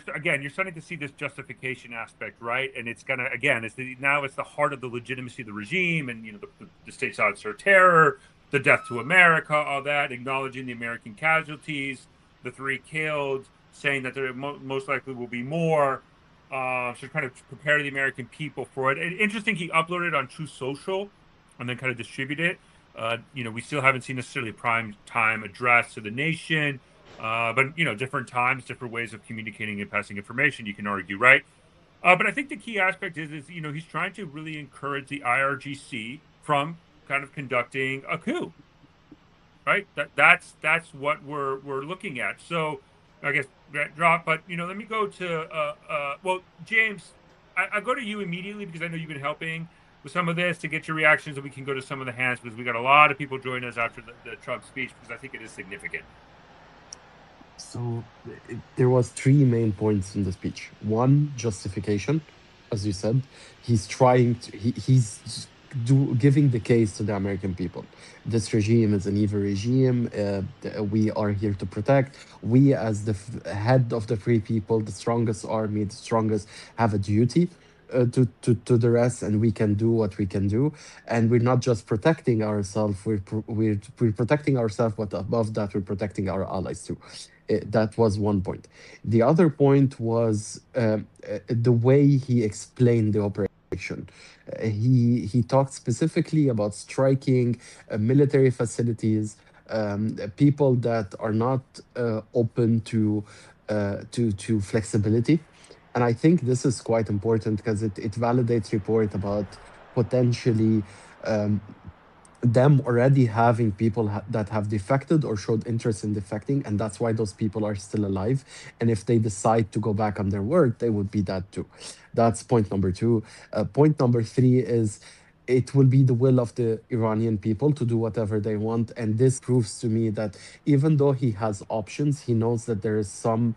starting to see this justification aspect, right? And it's gonna again, it's the heart of the legitimacy of the regime, and the state's odds for terror, the death to America, all that, acknowledging the American casualties, the 3 killed, saying that there most likely will be more. So kind of prepare the American people for it. And interesting, he uploaded on True Social, and then kind of distributed it. We still haven't seen necessarily a prime time address to the nation. But different times, different ways of communicating and passing information, you can argue, right? But I think the key aspect is he's trying to really encourage the IRGC from kind of conducting a coup, right? That's what we're looking at. So I guess that drop, but let me go to well, James, I go to you immediately because I know you've been helping with some of this to get your reactions, and we can go to some of the hands because we got a lot of people joining us after the Trump speech because I think it is significant. So there was 3 main points in the speech. One, justification, as you said. He's trying to he's giving the case to the American people. This regime is an evil regime. We are here to protect. We, as the head of the free people, the strongest army, the strongest, have a duty. To the rest, and we can do what we can do, and we're not just protecting ourselves, we're protecting ourselves, but above that we're protecting our allies too. That was one point. The other point was the way he explained the operation. He talked specifically about striking military facilities, people that are not open to flexibility. And I think this is quite important because it validates report about potentially um, them already having people that have defected or showed interest in defecting, and that's why those people are still alive. And if they decide to go back on their word, they would be that too. That's point number 2. Point number 3 is it will be the will of the Iranian people to do whatever they want. And this proves to me that even though he has options, he knows that there is some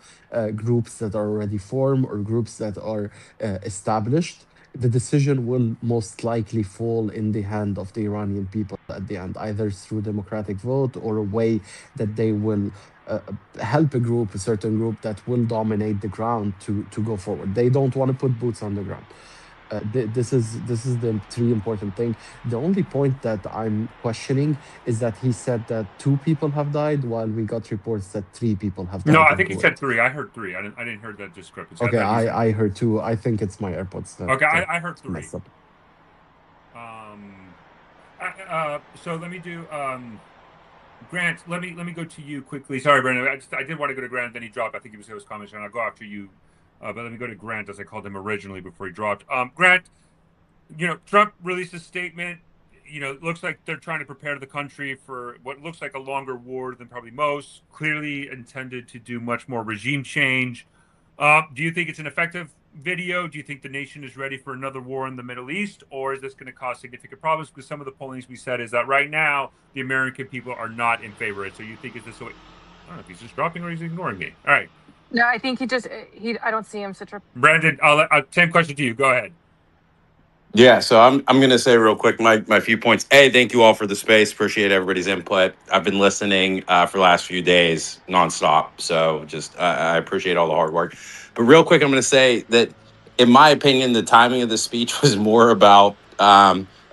groups that are already formed or groups that are established. The decision will most likely fall in the hand of the Iranian people at the end, either through democratic vote or a way that they will help a certain group that will dominate the ground to go forward. They don't want to put boots on the ground. This is the 3 important thing. The only point that I'm questioning is that he said that 2 people have died, while we got reports that 3 people have died. No, I think he said 3. I heard 3. I didn't hear that discrepancy. Okay, I heard 2. I think it's my AirPods that. Okay, I heard 3. Messed up. So let me do Grant. Let me go to you quickly. Sorry, Brandon. I did want to go to Grant, then he dropped. I think he was commenting, and I'll go after you. But let me go to Grant, as I called him originally before he dropped. Grant, Trump released a statement. It looks like they're trying to prepare the country for what looks like a longer war than probably most. Clearly intended to do much more regime change. Do you think it's an effective video? Do you think the nation is ready for another war in the Middle East, or is this going to cause significant problems? Because some of the pollings we said is that right now the American people are not in favor of it. So you think is this? I don't know if he's just dropping or he's ignoring me. All right. No, I think I don't see him, Citra. Brandon, same question to you. Go ahead. Yeah, so I'm going to say real quick my few points. Thank you all for the space. Appreciate everybody's input. I've been listening for the last few days nonstop. So just I appreciate all the hard work. But real quick, I'm going to say that, in my opinion, the timing of the speech was more about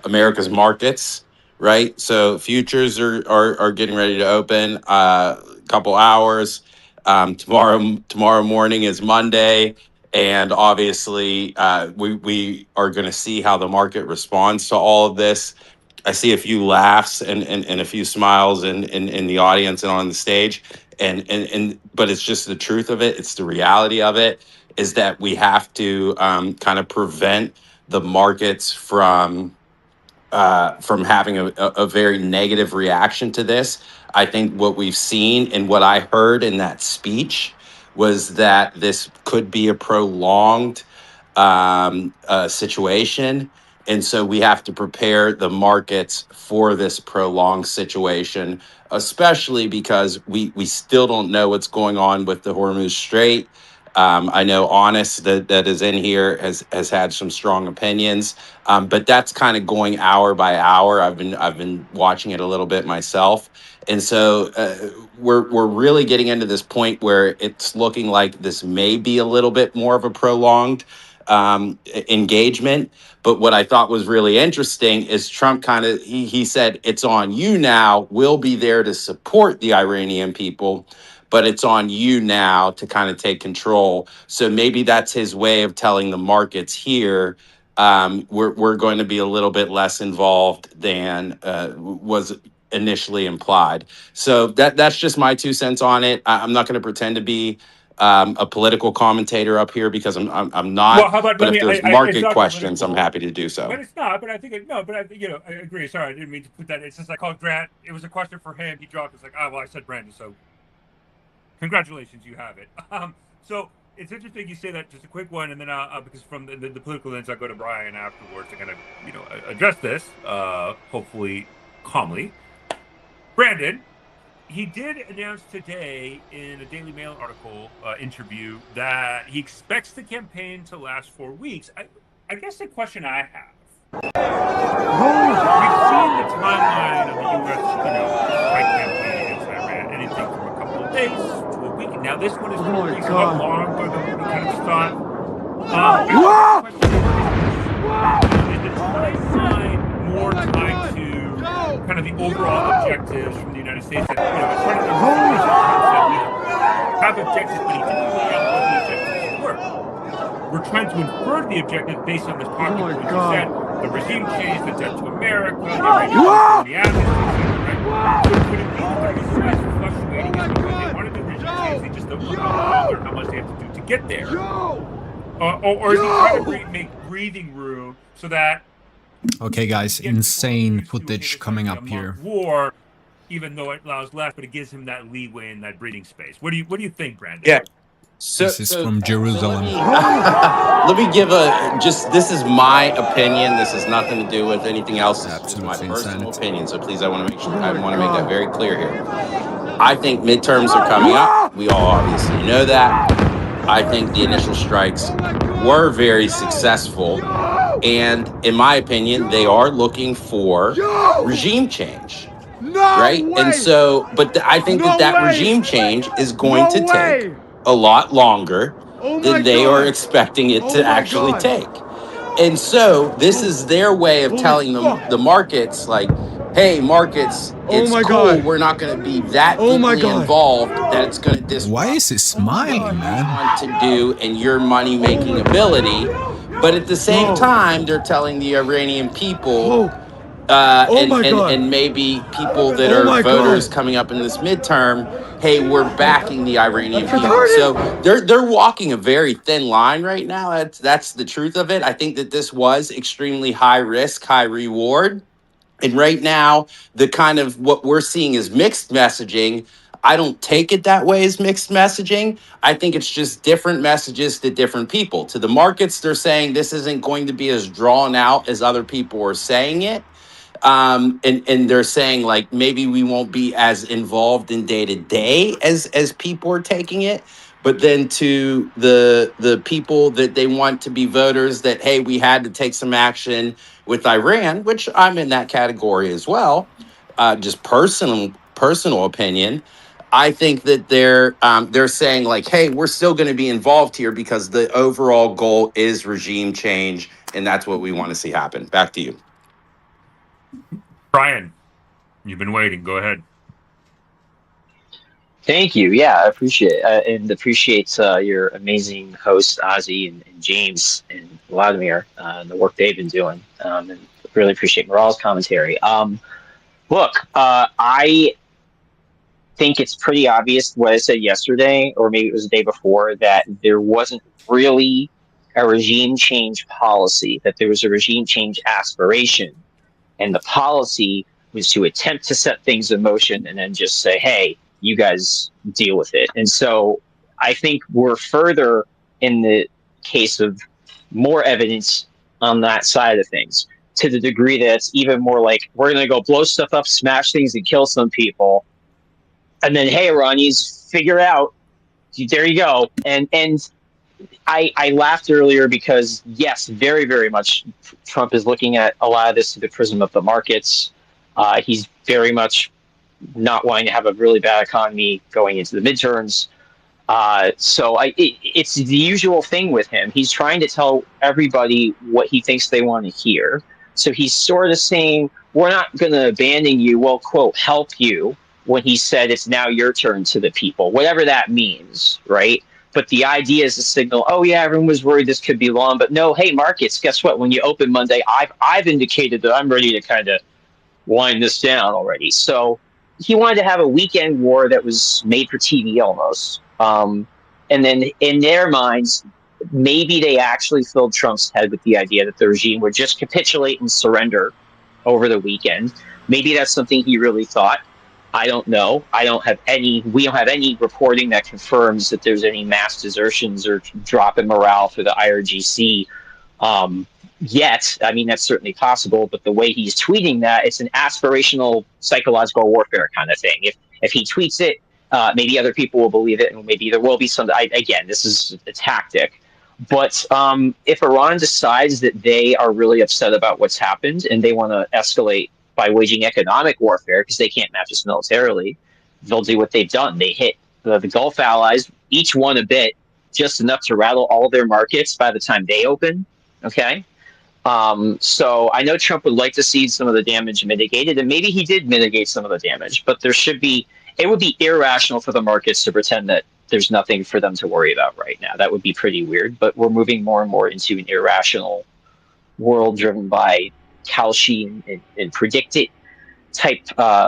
America's markets, right? So futures are getting ready to open a couple hours. Tomorrow morning is Monday. And obviously, we are going to see how the market responds to all of this. I see a few laughs and a few smiles in the audience and on the stage. And but it's just the truth of it. It's the reality of it is that we have to kind of prevent the markets from having a very negative reaction to this. I think what we've seen and what I heard in that speech was that this could be a prolonged situation. And so we have to prepare the markets for this prolonged situation, especially because we still don't know what's going on with the Hormuz Strait. I know Honest that is in here has had some strong opinions, but that's kind of going hour by hour. I've been watching it a little bit myself, and so we're really getting into this point where it's looking like this may be a little bit more of a prolonged engagement. But what I thought was really interesting is Trump kind of he said it's on you now. We'll be there to support the Iranian people, but it's on you now to kind of take control. So maybe that's his way of telling the markets here, we're going to be a little bit less involved than was initially implied. So that's just my 2 cents on it. I'm not going to pretend to be a political commentator up here because I'm Well, not. how about But let if me? there's It's market not questions, I'm political, happy to do so. but it's not. But I think no. But I agree. Sorry, I didn't mean to put that. It's just I called Grant. It was a question for him. He dropped. It's like, well, I said Brandon. So congratulations, you have it. So it's interesting you say that. Just a quick one, and then because from the political lens, I'll go to Brian afterwards to kind of address this, hopefully calmly. Brandon, he did announce today in a Daily Mail article interview that he expects the campaign to last 4 weeks. I guess the question I have, we've seen the timeline of the U.S. strike campaign against Iran, anything from a couple of days to a week. Now this one is 4 weeks. How long ago than we kind of thought? The question is the timeline more tied to kind of the overall objectives from the United States that, as part of the presentation, Trump said we have objectives, but he didn't lay out what the objectives were. We're trying to infer the objective based on this talking point you said, the regime change, the debt to America, the Iranian people, the amnesty, right? So could it be that the reason why it's fluctuating is because they want to do regime change, they just don't know how long or how much they have to do to get there? Or is he trying to make breathing room so that Okay, guys, insane footage coming up here. War, even though it allows less, but it gives him that leeway and that breathing space. What do you think, Brandon? Yeah. This is from Jerusalem. Let me give this is my opinion. This has nothing to do with anything else. This is just my personal opinion. So please, I want to make that very clear here. I think midterms are coming up. We all obviously know that. I think the initial strikes were very successful. And in my opinion, they are looking for regime change. Right. And so, but I think that regime change is going to take a lot longer than they are expecting it to actually take. And so this is their way of telling the markets, like, hey, markets, it's cool. We're not going to be that deeply involved that it's going to disrupt Why is he smiling, man? want to do and your money making ability. But at the same time, they're telling the Iranian people and maybe people that are voters coming up in this midterm, hey, we're backing the Iranian people. So they're walking a very thin line right now. That's the truth of it. I think that this was extremely high risk, high reward. And right now, the kind of what we're seeing is mixed messaging. I don't take it that way as mixed messaging. I think it's just different messages to different people. To the markets, they're saying this isn't going to be as drawn out as other people are saying it. And they're saying like maybe we won't be as involved in day to day as people are taking it. But then to the people that they want to be voters, that hey, we had to take some action with Iran, which I'm in that category as well. Just personal opinion. I think that they're saying like, hey, we're still going to be involved here because the overall goal is regime change, and that's what we want to see happen. Back to you. Brian, you've been waiting. Go ahead. Thank you. Yeah, I appreciate it. And appreciate your amazing hosts, Ozzy and James and Vladimir, and the work they've been doing. And really appreciate Moral's commentary. Look, I think it's pretty obvious what I said yesterday, or maybe it was the day before, that there wasn't really a regime change policy, that there was a regime change aspiration. And the policy was to attempt to set things in motion and then just say, hey, you guys deal with it. And so I think we're further in the case of more evidence on that side of things, to the degree that it's even more like, we're going to go blow stuff up, smash things, and kill some people. And then, hey, Iranians, figure out, there you go. And I laughed earlier because, yes, very, very much Trump is looking at a lot of this through the prism of the markets. He's very much not wanting to have a really bad economy going into the midterms. It's the usual thing with him. He's trying to tell everybody what he thinks they want to hear. So he's sort of saying, we're not going to abandon you, we'll, quote, help you, when he said it's now your turn to the people, whatever that means, right? But the idea is to signal, oh yeah, everyone was worried this could be long, but no, hey, markets, guess what? When you open Monday, I've indicated that I'm ready to kind of wind this down already. So he wanted to have a weekend war that was made for TV almost. And then in their minds, maybe they actually filled Trump's head with the idea that the regime would just capitulate and surrender over the weekend. Maybe that's something he really thought. I don't know. We don't have any reporting that confirms that there's any mass desertions or drop in morale for the IRGC yet. I mean, that's certainly possible, but the way he's tweeting that, it's an aspirational psychological warfare kind of thing. If he tweets it, maybe other people will believe it, and maybe there will be some. Again, this is a tactic. But if Iran decides that they are really upset about what's happened and they want to escalate by waging economic warfare because they can't match us militarily, they'll do what they've done. They hit the Gulf allies, each one a bit, just enough to rattle all their markets by the time they open. Okay. So I know Trump would like to see some of the damage mitigated, and maybe he did mitigate some of the damage, but it would be irrational for the markets to pretend that there's nothing for them to worry about right now. That would be pretty weird, but we're moving more and more into an irrational world driven by Kalshi and predicted type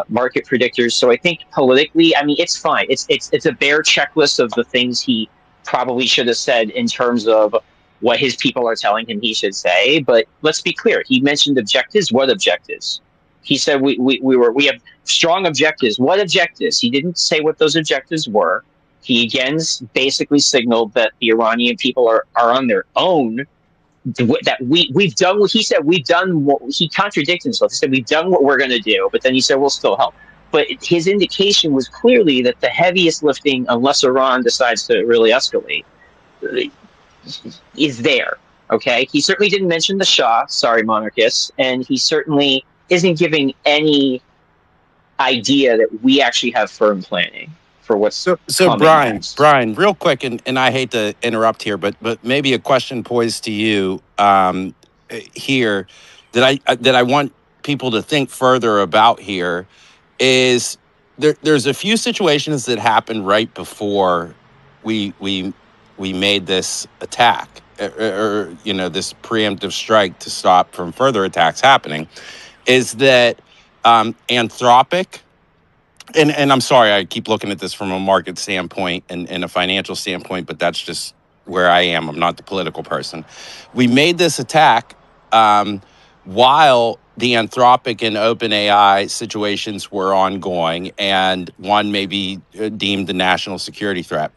market predictors. So I think politically, I mean, it's fine. It's a bare checklist of the things he probably should have said in terms of what his people are telling him he should say. But let's be clear. He mentioned objectives. What objectives? He said we have strong objectives. What objectives? He didn't say what those objectives were. He again basically signaled that the Iranian people are on their own. That we've done what he said. We've done what he contradicted himself. He said we've done what we're going to do, but then he said we'll still help. But his indication was clearly that the heaviest lifting, unless Iran decides to really escalate, is there. Okay, he certainly didn't mention the Shah. Sorry, monarchists, and he certainly isn't giving any idea that we actually have firm planning for what's So coming next. Brian, real quick, and I hate to interrupt here, but maybe a question posed to you here that I want people to think further about here is there's a few situations that happened right before we made this attack or this preemptive strike to stop from further attacks happening. Is that Anthropic? And I'm sorry, I keep looking at this from a market standpoint and a financial standpoint, but that's just where I am. I'm not the political person. We made this attack while the Anthropic and OpenAI situations were ongoing, and one may be deemed a national security threat.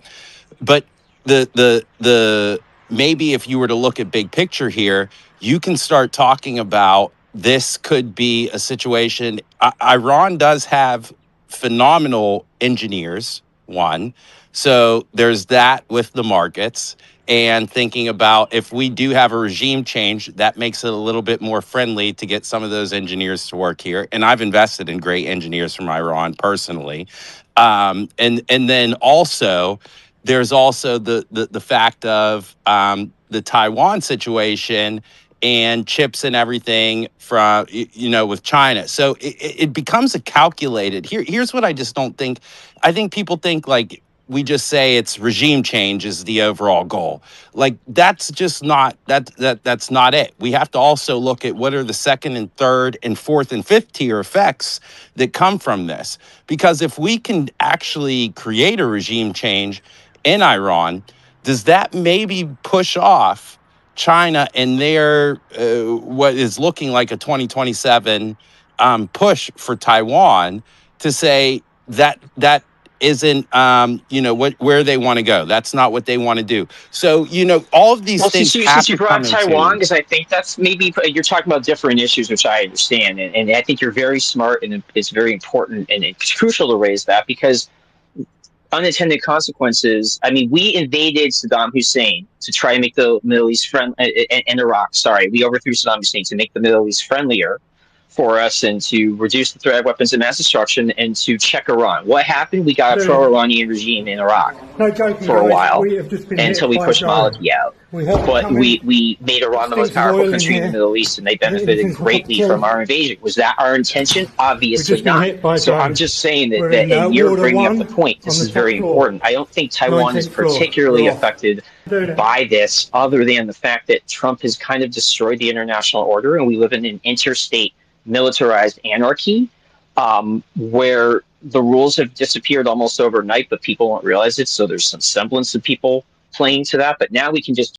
But the maybe if you were to look at big picture here, you can start talking about this could be a situation. Iran does have phenomenal engineers, one. So there's that with the markets, and thinking about if we do have a regime change, that makes it a little bit more friendly to get some of those engineers to work here. And I've invested in great engineers from Iran personally. And then also there's also the fact of the Taiwan situation and chips and everything from, with China. So it becomes a calculated, here's what I just don't think. I think people think like we just say it's regime change is the overall goal. Like that's just not that's not it. We have to also look at what are the second and third and fourth and fifth tier effects that come from this. Because if we can actually create a regime change in Iran, does that maybe push off China and their what is looking like a 2027 push for Taiwan to say that isn't where they want to go. That's not what they want to do. So all of these Well, things since have you to brought come up Taiwan, into. because I think that's maybe you're talking about different issues, which I understand, and I think you're very smart, and it's very important and it's crucial to raise that because unintended consequences. I mean, we invaded Saddam Hussein to try and make the Middle East friendly, and Iraq. Sorry, we overthrew Saddam Hussein to make the Middle East friendlier for us and to reduce the threat of weapons of mass destruction and to check Iran. What happened? We got a pro-Iranian regime in Iraq for a while until we pushed Maliki out. But we made Iran the most powerful country in the Middle East, and they benefited greatly from our invasion. Was that our intention? Obviously not. So I'm just saying that and you're bringing up the point. This is very important. I don't think Taiwan is particularly affected by this, other than the fact that Trump has kind of destroyed the international order, and we live in an interstate militarized anarchy where the rules have disappeared almost overnight, but people won't realize it. So there's some semblance of people playing to that. But now we can just